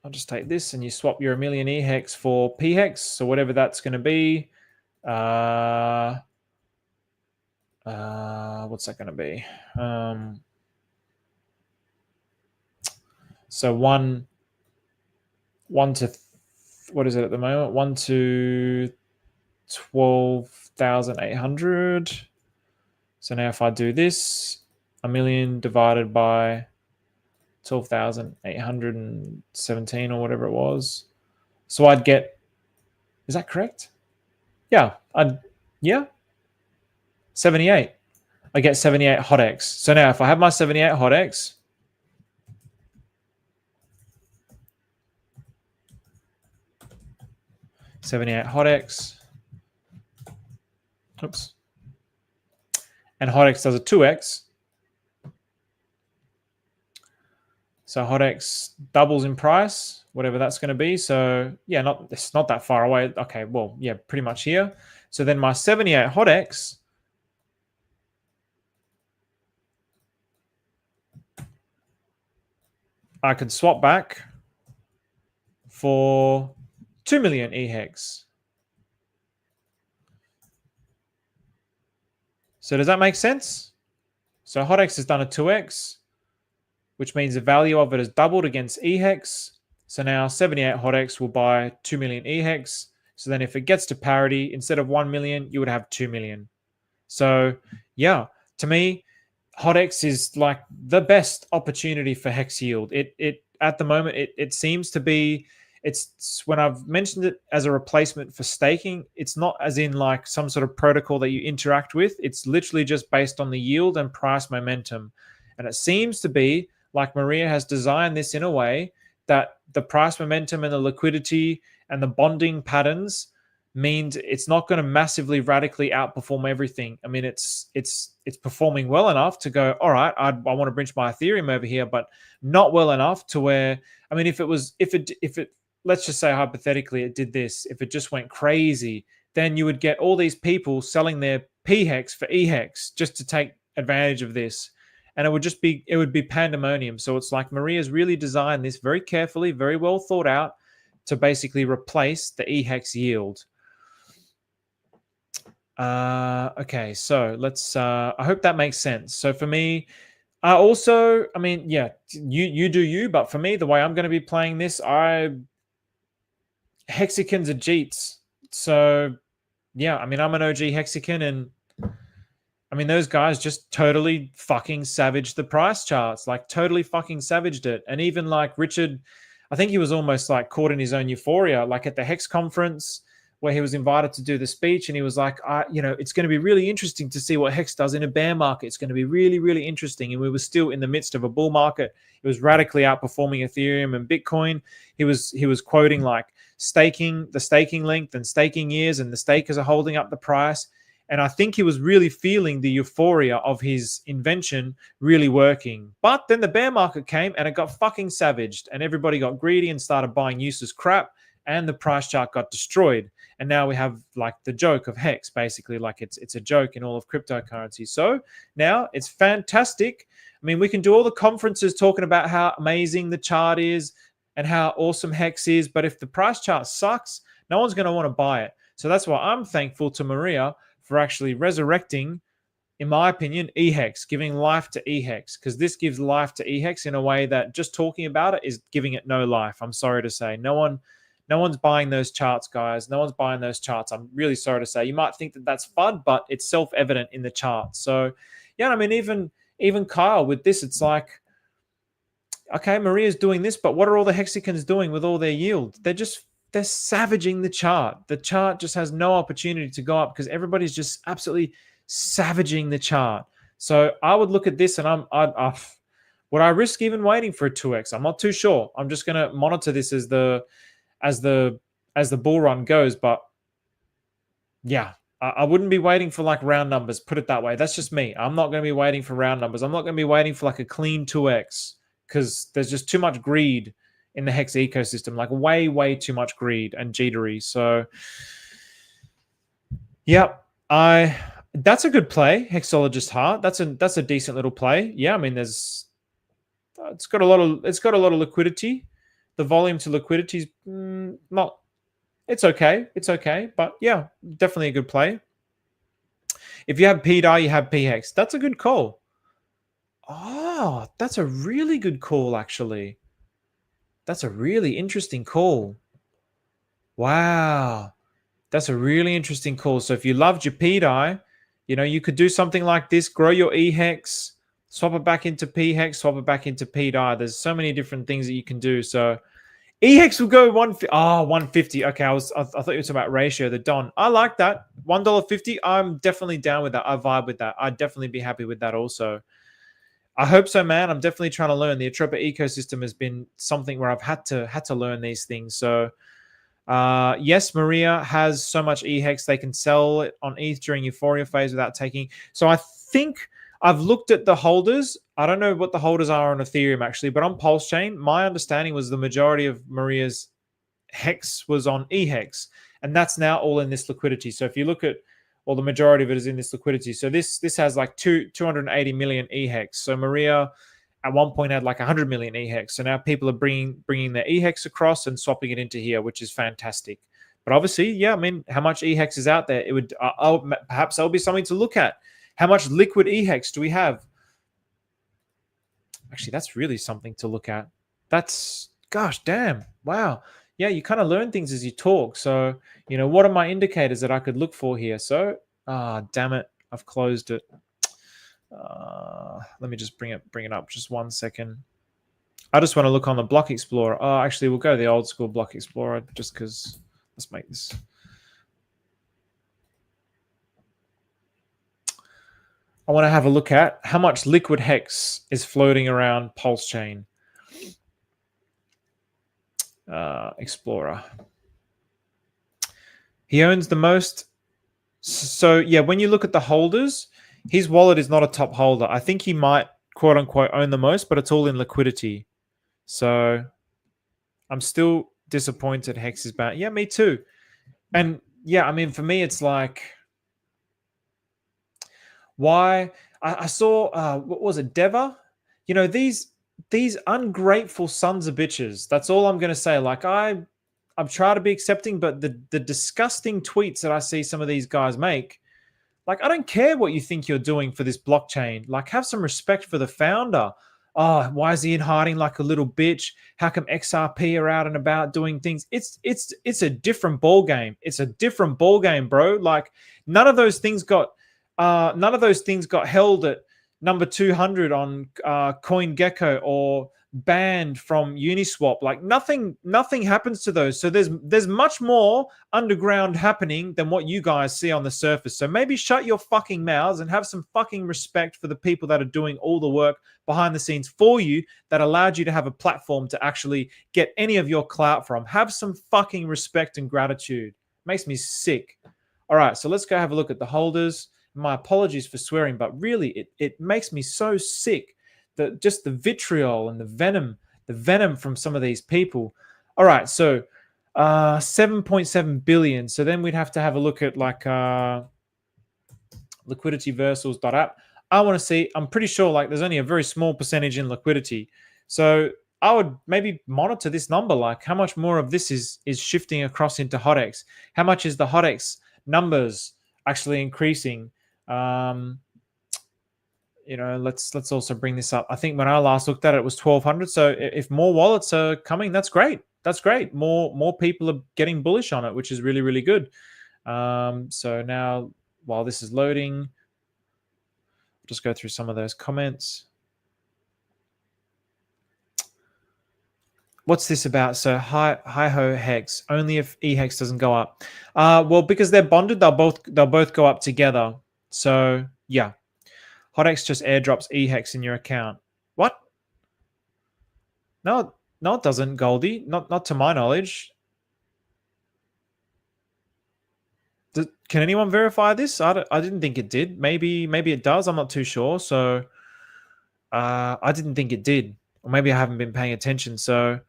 I'll just take this and you swap your a million eHEX for pHEX, so whatever that's going to be. What's that going to be? So one to what is it at the moment? 1 to 12,800. So now if I do this, a million divided by 12,817 or whatever it was. So I'd get, is that correct? Yeah, 78. I get 78 HotX. So now if I have my 78 HotX, oops, and HotX does a 2x. So HotX doubles in price, whatever that's going to be. So yeah, it's not that far away. Okay, well, yeah, pretty much here. So then my 78 HotX, I could swap back for 2 million eHEX. So does that make sense? So HotX has done a 2x, which means the value of it has doubled against eHEX. So now 78 HotX will buy 2 million eHEX. So then if it gets to parity, instead of 1 million, you would have 2 million. So yeah, to me, HotX is like the best opportunity for hex yield. It at the moment, it seems to be, it's when I've mentioned it as a replacement for staking, it's not as in like some sort of protocol that you interact with. It's literally just based on the yield and price momentum. And it seems to be like Maria has designed this in a way that the price momentum and the liquidity and the bonding patterns means it's not going to massively radically outperform everything. I mean, it's performing well enough to go, all right, I want to bridge my Ethereum over here, but not well enough to where, I mean, if it let's just say hypothetically it did this, if it just went crazy, then you would get all these people selling their pHEX for eHEX just to take advantage of this. And it would be pandemonium. So it's like Maria's really designed this very carefully, very well thought out to basically replace the eHEX yield. Okay, so let's, I hope that makes sense. So for me, I mean, yeah, you do you, but for me, the way I'm going to be playing this, hexagons are Jeets. So yeah, I mean, I'm an OG hexagon, and I mean, those guys just totally fucking savaged the price charts, like totally fucking savaged it. And even like Richard, I think he was almost like caught in his own euphoria, like at the Hex conference where he was invited to do the speech, and he was like, it's going to be really interesting to see what Hex does in a bear market. It's going to be really, really interesting. And we were still in the midst of a bull market. It was radically outperforming Ethereum and Bitcoin. He was quoting like the staking length and staking years, and the stakers are holding up the price. And I think he was really feeling the euphoria of his invention really working. But then the bear market came and it got fucking savaged, and everybody got greedy and started buying useless crap, and the price chart got destroyed. And now we have like the joke of Hex, basically, like it's a joke in all of cryptocurrency. So now it's fantastic. I mean, we can do all the conferences talking about how amazing the chart is and how awesome Hex is, but if the price chart sucks, no one's going to want to buy it. So that's why I'm thankful to Maria for actually resurrecting, in my opinion, eHEX, giving life to eHEX, because this gives life to eHEX in a way that just talking about it is giving it no life. I'm sorry to say. No one's buying those charts, guys. No one's buying those charts. I'm really sorry to say. You might think that that's FUD, but it's self-evident in the chart. So, yeah, I mean, even Kyle with this, it's like, okay, Maria's doing this, but what are all the hexagons doing with all their yield? They're savaging the chart. The chart just has no opportunity to go up because everybody's just absolutely savaging the chart. So I would look at this, and would I risk even waiting for a 2x? I'm not too sure. I'm just going to monitor this as the bull run goes. But yeah, I wouldn't be waiting for like round numbers. Put it that way. That's just me. I'm not going to be waiting for round numbers. I'm not going to be waiting for like a clean 2x because there's just too much greed in the Hex ecosystem. Like way too much greed and jittery. So, yep, that's a good play. Hexologist Heart. That's a decent little play. Yeah, I mean, it's got a lot of liquidity. The volume to liquidity is not. It's okay. It's okay. But yeah, definitely a good play. If you have pDAI, you have pHEX. That's a good call. Oh, that's a really good call, actually. That's a really interesting call. Wow. That's a really interesting call. So if you loved your pDAI, you could do something like this, grow your eHEX, swap it back into pHEX, swap it back into pDAI. There's so many different things that you can do. So eHEX will go 150. Okay, I thought you were talking about ratio, the Don. I like that. $1.50. I'm definitely down with that. I vibe with that. I'd definitely be happy with that also. I hope so, man. I'm definitely trying to learn. The Atropa ecosystem has been something where I've had to learn these things. So yes, Maria has so much eHEX they can sell it on ETH during euphoria phase without taking. So I think I've looked at the holders. I don't know what the holders are on Ethereum actually, but on Pulsechain, my understanding was the majority of Maria's hex was on eHEX, and that's now all in this liquidity. So if you look at, well, the majority of it is in this liquidity. So this has like 280 million eHEX. So Maria at one point had like 100 million eHEX. So now people are bringing their eHEX across and swapping it into here, which is fantastic. But obviously, yeah, I mean, how much eHEX is out there? It would perhaps that'll be something to look at. How much liquid eHEX do we have? Actually, that's really something to look at. That's, gosh, damn, wow. Yeah, you kind of learn things as you talk. So, what are my indicators that I could look for here? So, damn it, I've closed it. Let me just bring it up just 1 second. I just want to look on the Block Explorer. Oh, actually, we'll go to the old school Block Explorer just because. Let's make this. I want to have a look at how much liquid hex is floating around Pulsechain. Explorer. He owns the most. So yeah, when you look at the holders, his wallet is not a top holder. I think he might quote unquote own the most, but it's all in liquidity. So I'm still disappointed Hex is bad. Yeah, me too. And yeah, I mean, for me, it's like, why? I saw, what was it, Deva? These ungrateful sons of bitches. That's all I'm going to say. Like, I'm trying to be accepting, but the disgusting tweets that I see some of these guys make, like, I don't care what you think you're doing for this blockchain. Like, have some respect for the founder. Oh, why is he in hiding like a little bitch? How come XRP are out and about doing things? It's a different ball game. It's a different ball game, bro. Like, none of those things got held at number 200 on CoinGecko or banned from Uniswap. Like, nothing happens to those. So there's much more underground happening than what you guys see on the surface. So maybe shut your fucking mouths and have some fucking respect for the people that are doing all the work behind the scenes for you that allowed you to have a platform to actually get any of your clout from. Have some fucking respect and gratitude. Makes me sick. All right, so let's go have a look at the holders. My apologies for swearing, but really it makes me so sick. Just the vitriol and the venom from some of these people. All right, so 7.7 billion. So then we'd have to have a look at like liquidityversals.app. I want to see, I'm pretty sure like there's only a very small percentage in liquidity. So I would maybe monitor this number, like how much more of this is shifting across into HotX. How much is the HotX numbers actually increasing? Let's also bring this up. I think when I last looked at it, it was 1,200. So if more wallets are coming, that's great. That's great. More people are getting bullish on it, which is really, really good. So now, while this is loading, I'll just go through some of those comments. What's this about? So hi ho hex only if eHEX doesn't go up. Well, because they're bonded, they'll both go up together. So yeah. HotX just airdrops eHEX in your account. What? No, it doesn't, Goldie. Not to my knowledge. can anyone verify this? I didn't think it did. Maybe it does. I'm not too sure. So I didn't think it did, or maybe I haven't been paying attention. So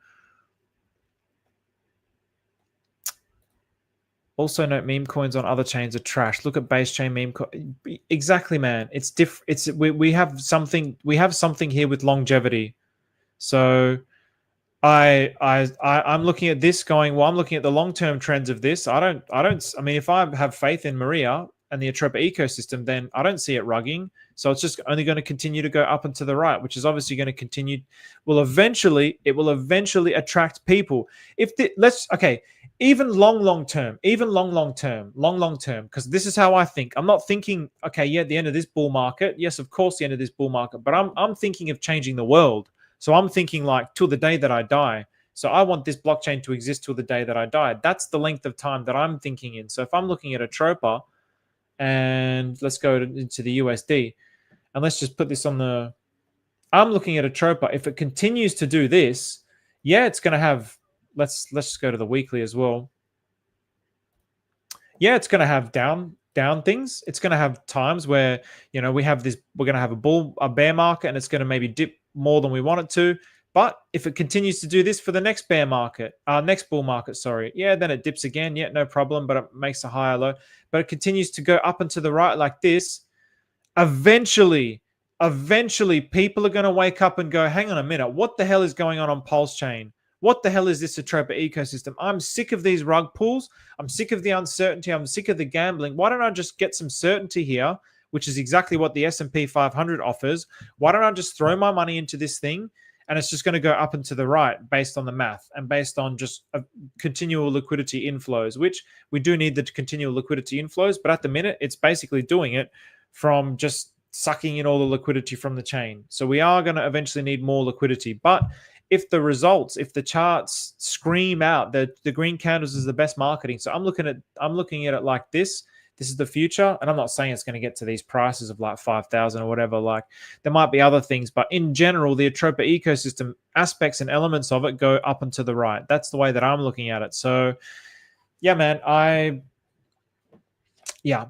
also note meme coins on other chains are trash. Look at base chain meme coin. Exactly, man. It's different. We have something here with longevity. So I'm looking at this going, well, I'm looking at the long-term trends of this. I mean, if I have faith in Maria and the Atropa ecosystem, then I don't see it rugging. So it's just only going to continue to go up and to the right, which is obviously going to continue. It will eventually attract people. Even long term, because this is how I think. I'm not thinking, okay, yeah, at the end of this bull market, yes, of course, the end of this bull market, but I'm thinking of changing the world. So I'm thinking like till the day that I die. So I want this blockchain to exist till the day that I die. That's the length of time that I'm thinking in. So if I'm looking at Atropa, and let's go into the USD, and let's just put this on the, I'm looking at Atropa. If it continues to do this, yeah, it's going to have, let's just go to the weekly as well. Yeah, it's going to have down things. It's going to have times where, you know, we're going to have a bear market, and it's going to maybe dip more than we want it to. But if it continues to do this for the next next bull market, sorry, yeah, then it dips again. Yeah, no problem, but it makes a higher low. But it continues to go up and to the right like this. Eventually, people are going to wake up and go, hang on a minute, what the hell is going on Pulsechain? What the hell is this Atropa ecosystem? I'm sick of these rug pulls. I'm sick of the uncertainty. I'm sick of the gambling. Why don't I just get some certainty here, which is exactly what the S&P 500 offers? Why don't I just throw my money into this thing, and it's just going to go up and to the right based on the math and based on just continual liquidity inflows, which we do need the continual liquidity inflows. But at the minute, it's basically doing it from just sucking in all the liquidity from the chain. So we are going to eventually need more liquidity. But if the charts scream out that the green candles is the best marketing, so I'm looking at it like this. This is the future, and I'm not saying it's going to get to these prices of like 5,000 or whatever. Like there might be other things, but in general, the Atropa ecosystem aspects and elements of it go up and to the right. That's the way that I'm looking at it. So, yeah, man,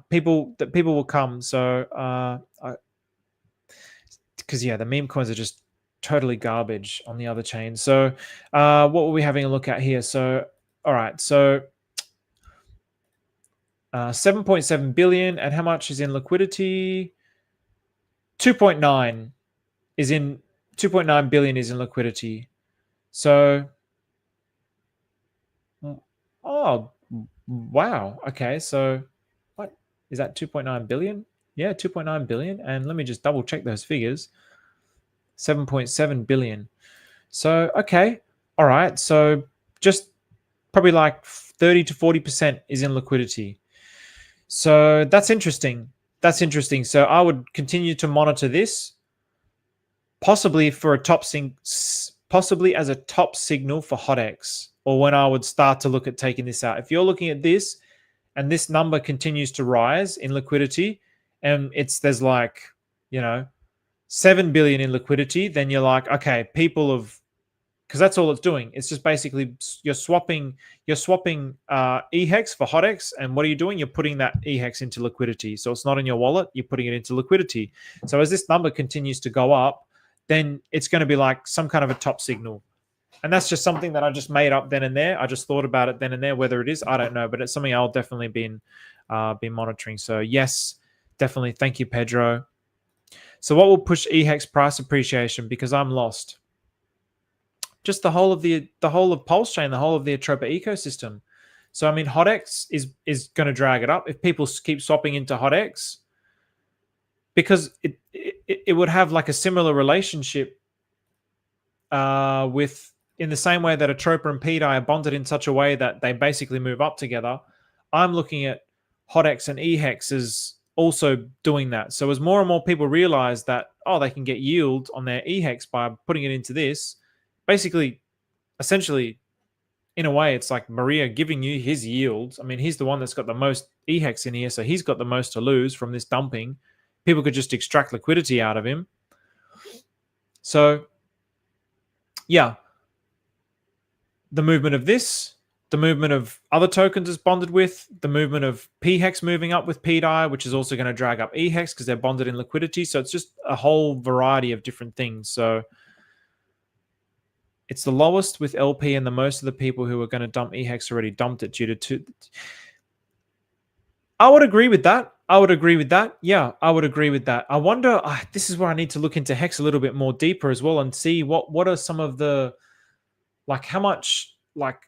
people will come. So, because the meme coins are just totally garbage on the other chain. So, what were we having a look at here? So, all right, so 7.7 billion, and how much is in liquidity? 2.9 billion is in liquidity. So, oh wow, okay. So, what is that? 2.9 billion? Yeah, 2.9 billion. And let me just double check those figures. 7.7 billion. So, okay, all right. So, just probably like 30 to 40% is in liquidity. So that's interesting. So I would continue to monitor this, possibly as a top signal for HotX, or when I would start to look at taking this out. If you're looking at this and this number continues to rise in liquidity, and there's like, 7 billion in liquidity, then you're like, okay, because that's all it's doing. It's just basically you're swapping eHEX for HotX, and what are you doing? You're putting that eHEX into liquidity. So it's not in your wallet, you're putting it into liquidity. So as this number continues to go up, then it's going to be like some kind of a top signal. And that's just something that I just made up then and there. I just thought about it then and there. Whether it is, I don't know, but it's something I'll definitely been monitoring. So yes, definitely. Thank you, Pedro. So what will push eHEX price appreciation? Because I'm lost. Just the whole of Pulsechain, the whole of the Atropa ecosystem. So I mean, HotX is going to drag it up if people keep swapping into HotX, because it would have like a similar relationship with, in the same way that Atropa and pDAI are bonded in such a way that they basically move up together. I'm looking at HotX and eHEX as also doing that. So as more and more people realize that, they can get yield on their eHEX by putting it into this, basically, essentially, in a way, it's like Maria giving you his yields. I mean, he's the one that's got the most eHEX in here, so he's got the most to lose from this dumping. People could just extract liquidity out of him. So, yeah, the movement of this the movement of other tokens is bonded with, the movement of pHEX moving up with pDAI, which is also going to drag up eHEX because they're bonded in liquidity. So it's just a whole variety of different things. So it's the lowest with LP, and the most of the people who are going to dump eHEX already dumped it due to two. I would agree with that. I would agree with that. Yeah, I would agree with that. I wonder, this is where I need to look into HEX a little bit more deeper as well and see what are some of the, like how much, like,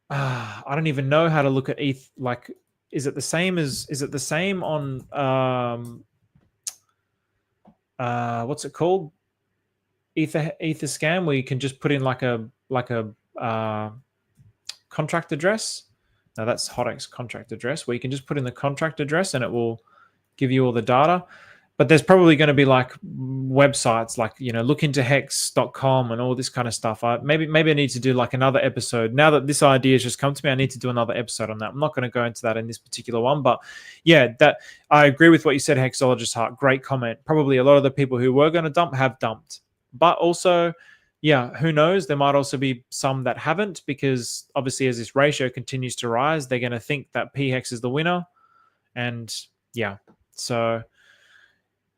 I don't even know how to look at ETH. Like, is it the same on, what's it called? Etherscan, where you can just put in like a contract address. Now that's HotX contract address, where you can just put in the contract address and it will give you all the data. But there's probably going to be like websites like, look into hex.com and all this kind of stuff. Maybe I need to do like another episode. Now that this idea has just come to me, I need to do another episode on that. I'm not going to go into that in this particular one, but yeah, that I agree with what you said, Hexologist Heart. Great comment. Probably a lot of the people who were going to dump have dumped. But also, yeah, who knows? There might also be some that haven't, because obviously as this ratio continues to rise, they're going to think that pHEX is the winner. And yeah, so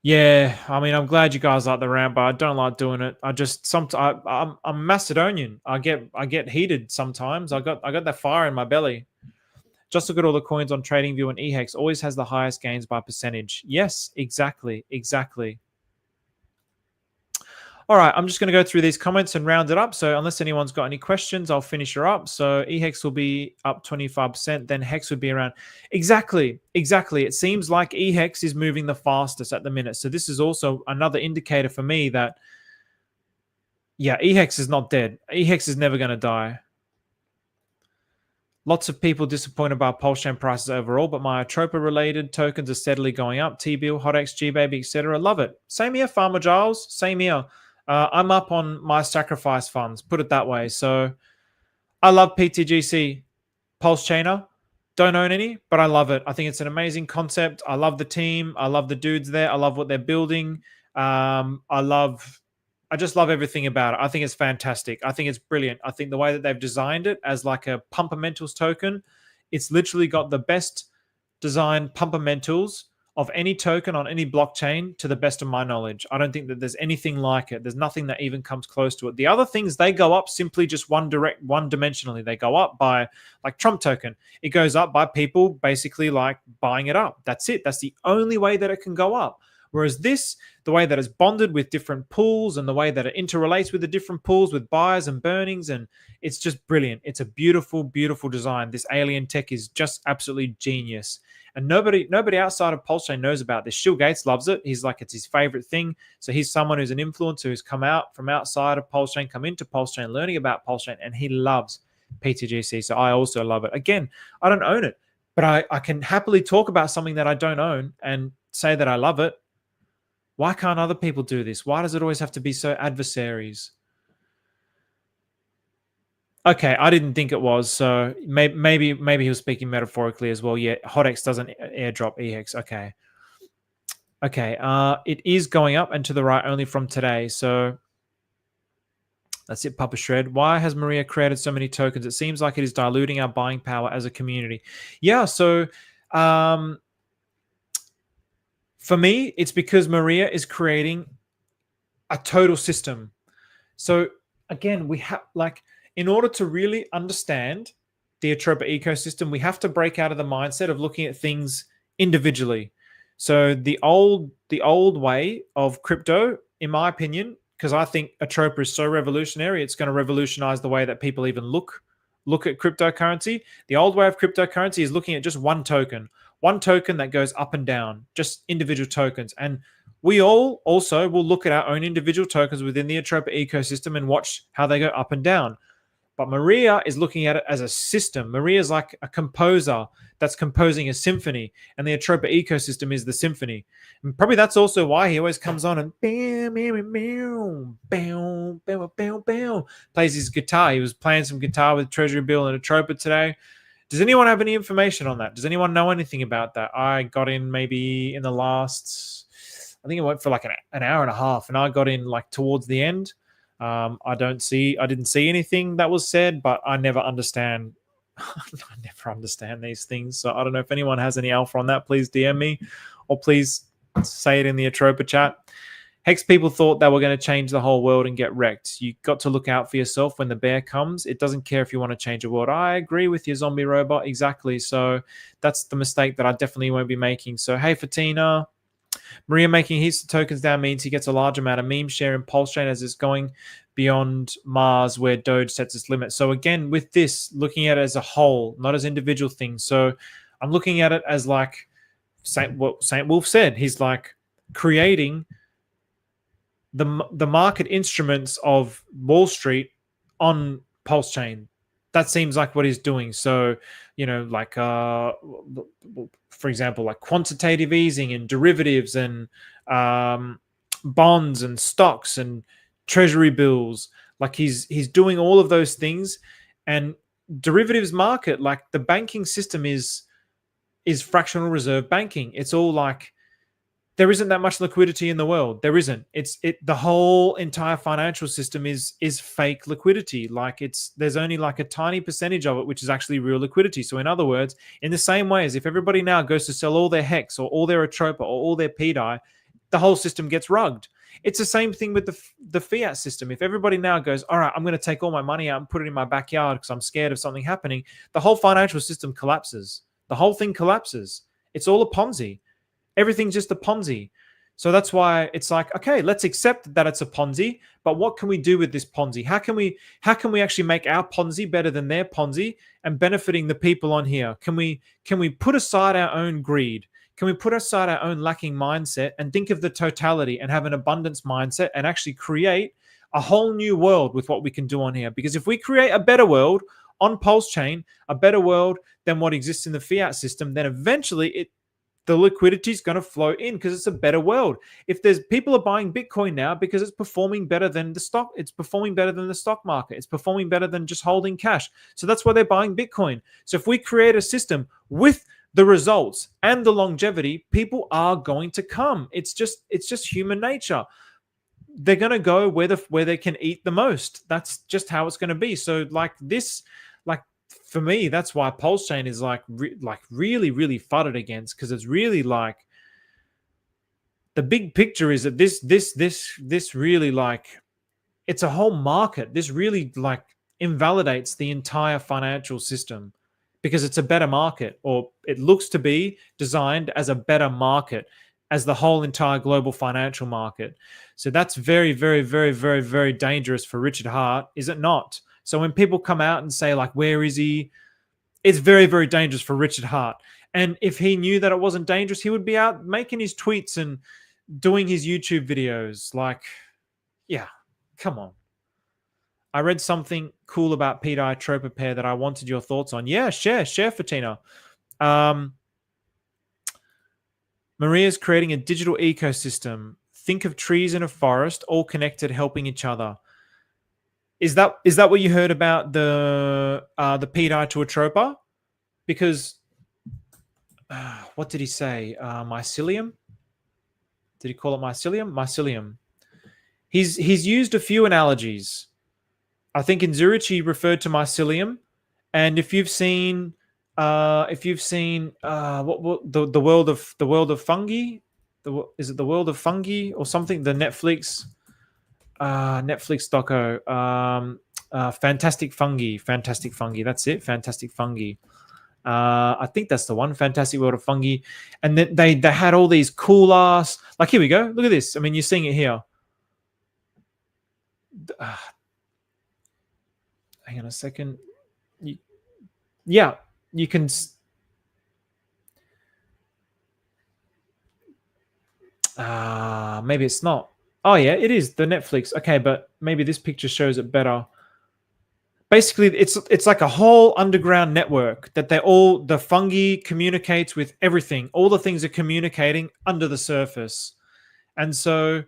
yeah, I mean, I'm glad you guys like the rant, but I don't like doing it. I'm Macedonian. I get heated sometimes. I got that fire in my belly. Just look at all the coins on TradingView, and eHEX always has the highest gains by percentage. Yes, exactly. All right, I'm just going to go through these comments and round it up. So unless anyone's got any questions, I'll finish her up. So eHEX will be up 25%. Then HEX would be around. Exactly. It seems like eHEX is moving the fastest at the minute. So this is also another indicator for me that, yeah, eHEX is not dead. eHEX is never going to die. Lots of people disappointed about Pulsechain prices overall, but my Atropa-related tokens are steadily going up. T-Bill, HotX, GBaby, etc. Love it. Same here, Farmer Giles. Same here. I'm up on my sacrifice funds, put it that way. So I love PTGC Pulsechainer. Don't own any, but I love it. I think it's an amazing concept. I love the team. I love the dudes there. I love what they're building. I just love everything about it. I think it's fantastic. I think it's brilliant. I think the way that they've designed it as like a Pumpermentals token, it's literally got the best designed Pumpermentals of any token on any blockchain, to the best of my knowledge. I don't think that there's anything like it. There's nothing that even comes close to it. The other things, they go up simply just one dimensionally. They go up by, like Trump token, it goes up by people basically like buying it up. That's it. That's the only way that it can go up. Whereas this, the way that it's bonded with different pools and the way that it interrelates with the different pools with buyers and burnings, and it's just brilliant. It's a beautiful, beautiful design. This alien tech is just absolutely genius. And nobody outside of Pulsechain knows about this. Shill Gates loves it. He's like, it's his favorite thing. So he's someone who's an influencer who's come out from outside of Pulsechain, come into Pulsechain, learning about Pulsechain, and he loves PTGC. So I also love it. Again, I don't own it, but I can happily talk about something that I don't own and say that I love it. Why can't other people do this? Why does it always have to be so adversaries? Okay, I didn't think it was. So maybe he was speaking metaphorically as well. Yeah, HotX doesn't airdrop eHEX. Okay. It is going up and to the right only from today. So that's it, Papa Shred. Why has Maria created so many tokens? It seems like it is diluting our buying power as a community. Yeah, so for me, it's because Maria is creating a total system. So again, we have in order to really understand the Atropa ecosystem, we have to break out of the mindset of looking at things individually. So the old way of crypto, in my opinion, because I think Atropa is so revolutionary, it's going to revolutionize the way that people even look at cryptocurrency. The old way of cryptocurrency is looking at just one token that goes up and down, just individual tokens. And we all also will look at our own individual tokens within the Atropa ecosystem and watch how they go up and down. But Maria is looking at it as a system. Maria is like a composer that's composing a symphony, and the Atropa ecosystem is the symphony. And probably that's also why he always comes on and plays his guitar. He was playing some guitar with Treasury Bill and Atropa today. Does anyone have any information on that? Does anyone know anything about that? I got in maybe in the last, I think it went for like an hour and a half, and I got in like towards the end. I didn't see anything that was said, but I never understand. I never understand these things. So I don't know if anyone has any alpha on that. Please DM me, or please say it in the Atropa chat. Hex people thought they were going to change the whole world and get wrecked. You got to look out for yourself when the bear comes. It doesn't care if you want to change the world. I agree with you, zombie robot. Exactly. So that's the mistake that I definitely won't be making. So hey, Fatina. Maria making heaps of tokens down means he gets a large amount of meme share in Pulsechain as it's going beyond Mars where Doge sets its limit. So again, with this, looking at it as a whole, not as individual things. So I'm looking at it as like what Saint Wolf said. He's like creating the market instruments of Wall Street on Pulsechain. That seems like what he's doing. So, like for example, like quantitative easing and derivatives and bonds and stocks and treasury bills. Like he's doing all of those things. And derivatives market, like the banking system is fractional reserve banking. It's all like there isn't that much liquidity in the world. There isn't. The whole entire financial system is fake liquidity. Like there's only like a tiny percentage of it which is actually real liquidity. So in other words, in the same way as if everybody now goes to sell all their HEX or all their Atropa or all their pDAI, the whole system gets rugged. It's the same thing with the fiat system. If everybody now goes, all right, I'm going to take all my money out and put it in my backyard because I'm scared of something happening, the whole financial system collapses. The whole thing collapses. It's all a Ponzi. Everything's just a Ponzi. So that's why it's like, okay, let's accept that it's a Ponzi, but what can we do with this Ponzi? How can we actually make our Ponzi better than their Ponzi and benefiting the people on here? Can we put aside our own greed? Can we put aside our own lacking mindset and think of the totality and have an abundance mindset and actually create a whole new world with what we can do on here? Because if we create a better world on Pulsechain, a better world than what exists in the fiat system, then eventually the liquidity is going to flow in because it's a better world. If there's people are buying Bitcoin now because it's performing better than the stock, it's performing better than the stock market. It's performing better than just holding cash. So that's why they're buying Bitcoin. So if we create a system with the results and the longevity, people are going to come. It's just human nature. They're going to go where they can eat the most. That's just how it's going to be. So like this, like for me, that's why Pulsechain is really, really fudded against, because it's really like the big picture is that this really like it's a whole market. This really like invalidates the entire financial system because it's a better market, or it looks to be designed as a better market as the whole entire global financial market. So that's very, very, very, very, very dangerous for Richard Hart, is it not? So when people come out and say like, where is he? It's very, very dangerous for Richard Hart. And if he knew that it wasn't dangerous, he would be out making his tweets and doing his YouTube videos. Like, yeah, come on. I read something cool about pDAI Atropa pair that I wanted your thoughts on. Yeah, share, Fatina. Maria's creating a digital ecosystem. Think of trees in a forest, all connected, helping each other. Is that what you heard about the pDAI to Atropa? Because what did he say? Mycelium? Did he call it mycelium? Mycelium. He's used a few analogies. I think in Zurich he referred to mycelium, and if you've seen the world of fungi, is it the world of fungi or something? The Netflix doco, fantastic fungi. That's it, fantastic fungi. I think that's the one, fantastic world of fungi. And then they had all these cool ass, like, here we go. Look at this. I mean, you're seeing it here. Hang on a second. Yeah, you can. Maybe it's not. Oh yeah, it is the Netflix. Okay, but maybe this picture shows it better. Basically, it's like a whole underground network that the fungi communicates with everything. All the things are communicating under the surface. And so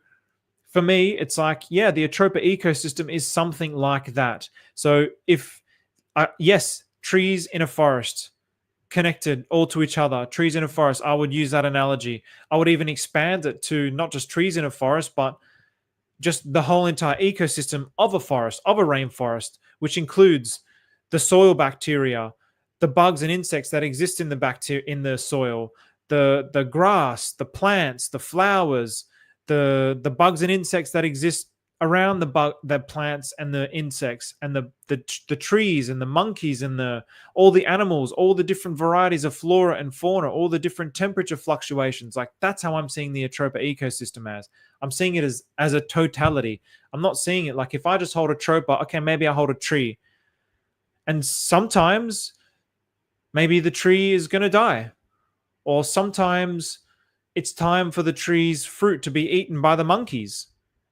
for me, it's like, yeah, the Atropa ecosystem is something like that. So if, yes, trees in a forest, connected all to each other, trees in a forest, I would use that analogy. I would even expand it to not just trees in a forest, but just the whole entire ecosystem of a forest, of a rainforest, which includes the soil bacteria, the bugs and insects that exist in the soil, the grass, the plants, the flowers, the bugs and insects that exist around the plants and the insects, and the trees and the monkeys and all the animals, all the different varieties of flora and fauna, all the different temperature fluctuations. Like, that's how I'm seeing the Atropa ecosystem as. I'm seeing it as a totality. I'm not seeing it like, if I just hold Atropa, okay, maybe I hold a tree, and sometimes maybe the tree is going to die, or sometimes it's time for the tree's fruit to be eaten by the monkeys,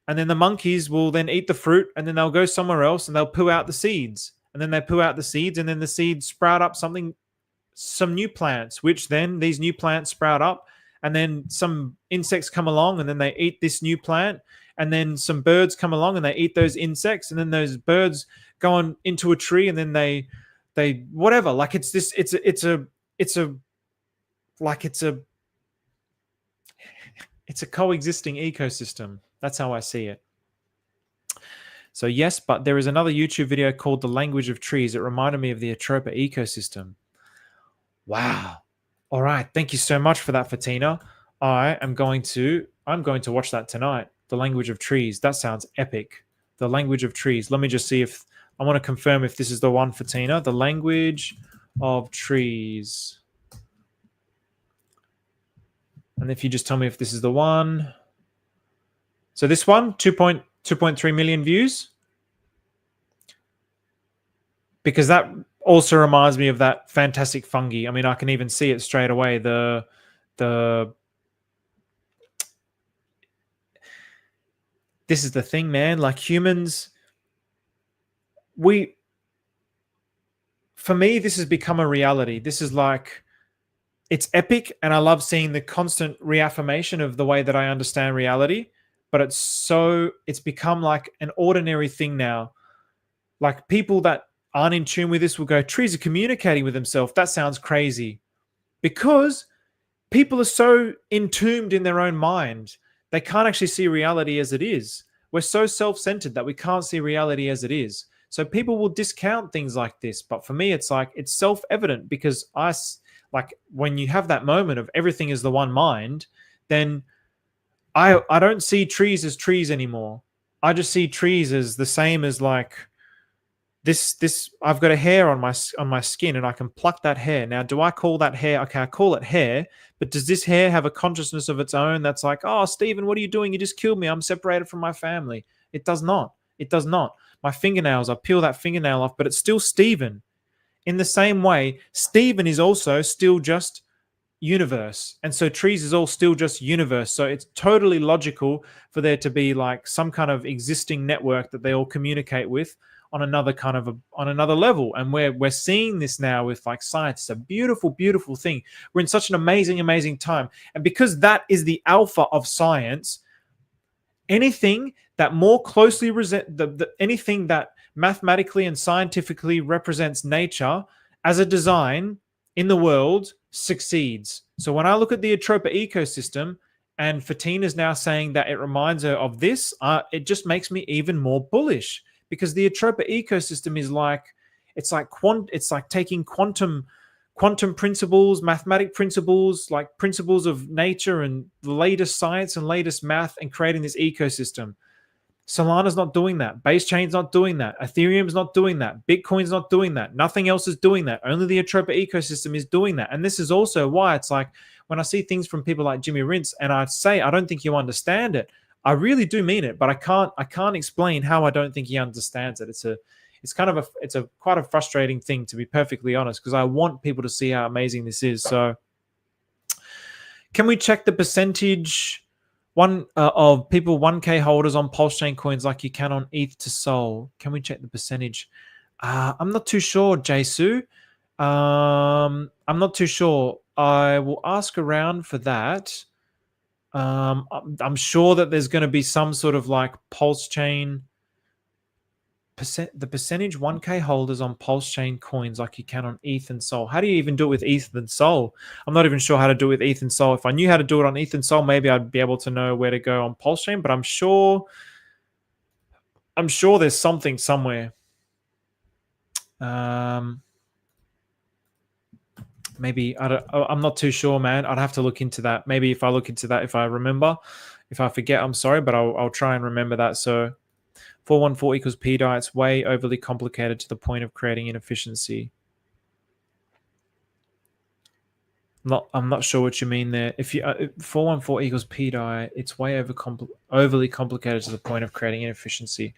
and then the monkeys will then eat the fruit, and then they'll go somewhere else and they'll poo out the seeds, and then they poo out the seeds, and then the seeds sprout up some new plants, which then these new plants sprout up, and then some insects come along and then they eat this new plant, and then some birds come along and they eat those insects, and then those birds go on into a tree, and then they whatever. Like, it's a coexisting ecosystem. That's how I see it. So yes, but there is another YouTube video called The Language of Trees. It reminded me of the Atropa ecosystem. Wow. All right. Thank you so much for that, Fatina. I'm going to watch that tonight. The Language of Trees. That sounds epic. The Language of Trees. Let me just see if I want to confirm if this is the one, Fatina. The Language of Trees. And if you just tell me if this is the one. So this one, 2.3 million views. Because that also reminds me of that fantastic fungi. I mean, I can even see it straight away. This is the thing, man. Like, humans, for me, this has become a reality. This is like, it's epic, and I love seeing the constant reaffirmation of the way that I understand reality. But it's become like an ordinary thing now. Like, people that aren't in tune with this will go, trees are communicating with themselves. That sounds crazy. Because people are so entombed in their own mind, they can't actually see reality as it is. We're so self-centered that we can't see reality as it is. So people will discount things like this. But for me, it's like, it's self-evident, because like, when you have that moment of everything is the one mind, then I don't see trees as trees anymore. I just see trees as the same as, like, this. I've got a hair on my skin, and I can pluck that hair. Now, do I call that hair? Okay, I call it hair, but does this hair have a consciousness of its own that's like, oh, Stephen, what are you doing? You just killed me. I'm separated from my family. It does not. It does not. My fingernails, I peel that fingernail off, but it's still Stephen. In the same way, Stephen is also still just universe, and so trees is all still just universe. So it's totally logical for there to be like some kind of existing network that they all communicate with on another on another level. And we're seeing this now with like science. It's a beautiful, beautiful thing. We're in such an amazing time, and because that is the alpha of science, anything that more closely anything that mathematically and scientifically represents nature as a design in the world succeeds. So when I look at the Atropa ecosystem, and Fatina is now saying that it reminds her of this, it just makes me even more bullish, because the Atropa ecosystem is like, it's like taking quantum principles, mathematic principles, like principles of nature and the latest science and latest math, and creating this ecosystem. Solana's not doing that. Base Chain's not doing that. Ethereum's not doing that. Bitcoin's not doing that. Nothing else is doing that. Only the Atropa ecosystem is doing that. And this is also why it's like, when I see things from people like Jimmy Rince, and I say, I don't think you understand it, I really do mean it, but I can't explain how I don't think he understands it. It's quite a frustrating thing, to be perfectly honest, because I want people to see how amazing this is. So can we check the percentage of people 1K holders on Pulsechain coins like you can on ETH to Sol? Can we check the percentage? I'm not too sure, Jesu. I'm not too sure. I will ask around for that. I'm sure that there's going to be some sort of like Pulsechain the percentage 1K holders on Pulsechain coins like you can on ETH and Sol. How do you even do it with ETH and Sol? I'm not even sure how to do it with ETH and Sol. If I knew how to do it on ETH and Sol, maybe I'd be able to know where to go on Pulsechain, but I'm sure I'm sure there's something somewhere. Maybe I'm not too sure, man. I'd have to look into that. Maybe if I look into that, if I remember, if I forget, I'm sorry, but I'll try and remember that. So 414 equals pDAI. It's way overly complicated to the point of creating inefficiency. I'm not sure what you mean there. If you 414 equals pDAI, it's way overly complicated to the point of creating inefficiency.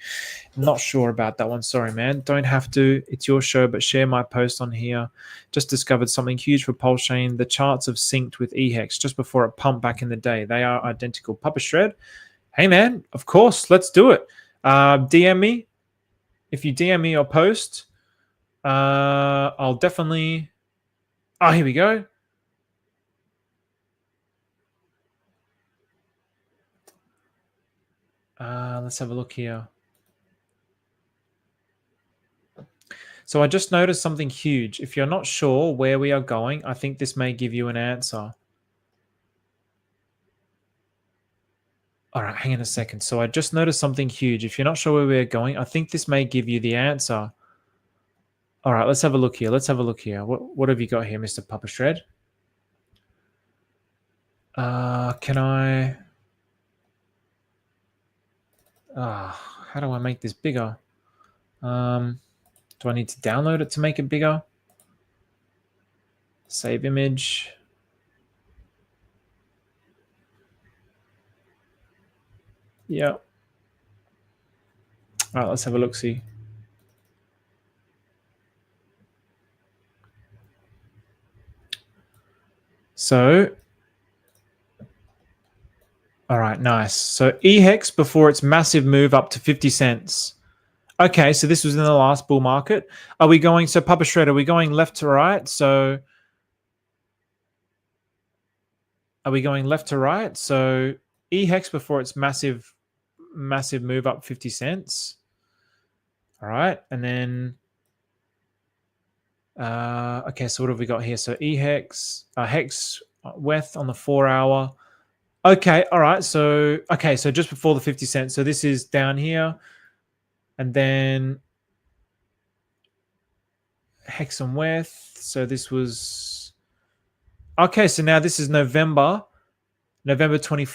I'm not sure about that one. Sorry, man. Don't have to. It's your show, but share my post on here. Just discovered something huge for Pulsechain. The charts have synced with eHEX just before it pumped back in the day. They are identical. Papa Shred, hey, man, of course. Let's do it. DM me. If you DM me your post, I'll definitely... Oh, here we go. Let's have a look here. So I just noticed something huge. If you're not sure where we are going, I think this may give you an answer. All right, hang on a second. So I just noticed something huge. If you're not sure where we're going, I think this may give you the answer. All right, let's have a look here. Let's have a look here. What have you got here, Mr. Papa Shred? Can I... how do I make this bigger? Do I need to download it to make it bigger? Save image. Yeah. All right, let's have a look-see. So, all right, nice. So eHEX before its massive move up to 50 cents. Okay, so this was in the last bull market. Are we going, so Papa Shred, are we going left to right? So are we going left to right? So eHEX before its massive move up 50 cents. All right, and then, okay, so what have we got here? So eHEX, HEX, WETH on the 4 hour. Okay, all right, so, okay, so just before the 50 cents. So this is down here. And then Hex and WETH. So this was... Okay, so now this is November 20...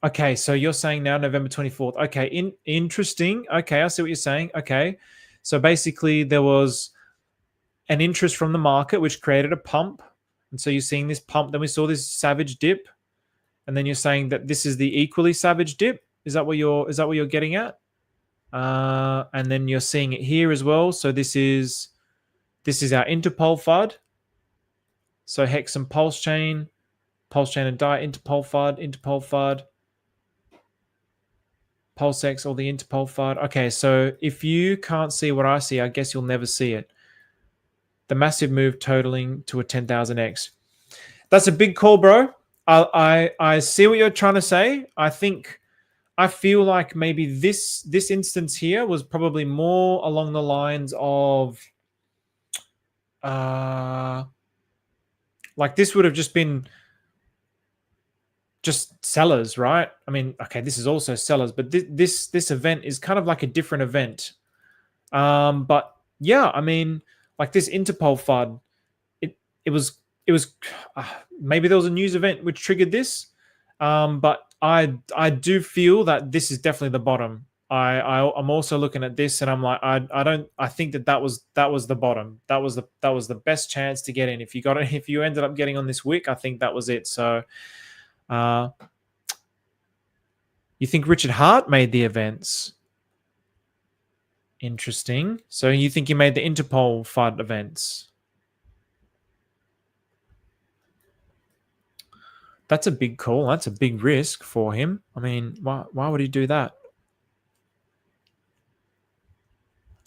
Okay, so you're saying now November 24th. Okay, interesting. Okay, I see what you're saying. Okay, so basically there was an interest from the market which created a pump. And so you're seeing this pump. Then we saw this savage dip. And then you're saying that this is the equally savage dip. Is that what you're getting at? And then you're seeing it here as well. So this is our interpol FUD. So Hex and Pulsechain and DAI, interpol FUD, PulseX, or the interpol FUD. Okay, so if you can't see what I see, I guess you'll never see it. The massive move totaling to a 10,000x. That's a big call, bro. I see what you're trying to say. I feel like maybe this instance here was probably more along the lines of like this would have just been just sellers, right? I mean, okay, this is also sellers, but this event is kind of like a different event. But yeah, I mean, like this Interpol FUD, it was maybe there was a news event which triggered this, but I do feel that this is definitely the bottom. I'm also looking at this and I'm like, I think that was the bottom. That was the best chance to get in. If you ended up getting on this wick, I think that was it. So you think Richard Hart made the events? Interesting. So you think he made the Interpol FUD events? That's a big call. That's a big risk for him. I mean, why would he do that?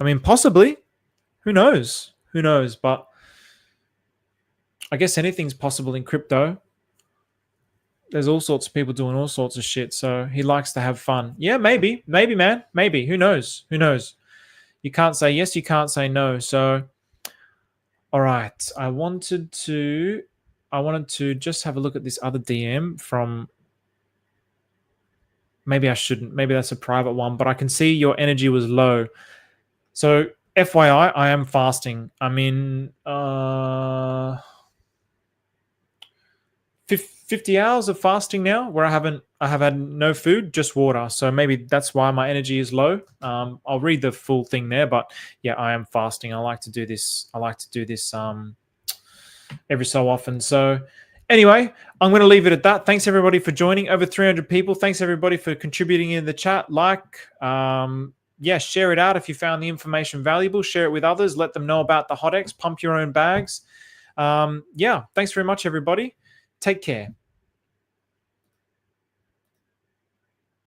I mean, possibly. Who knows? Who knows? But I guess anything's possible in crypto. There's all sorts of people doing all sorts of shit. So he likes to have fun. Yeah, maybe, man. Maybe. Who knows? Who knows? You can't say yes. You can't say no. So, all right. I wanted to just have a look at this other DM from maybe I shouldn't. Maybe that's a private one, but I can see your energy was low. So FYI, I am fasting. I'm in 50 hours of fasting now, where I have had no food, just water. So maybe that's why my energy is low. I'll read the full thing there, but yeah, I am fasting. I like to do this. Every so often. So anyway, I'm going to leave it at that. Thanks everybody for joining. Over 300 people. Thanks everybody for contributing in the chat. Share it out if you found the information valuable. Share it with others. Let them know about the HotX. Pump your own bags. Thanks very much, everybody. Take care.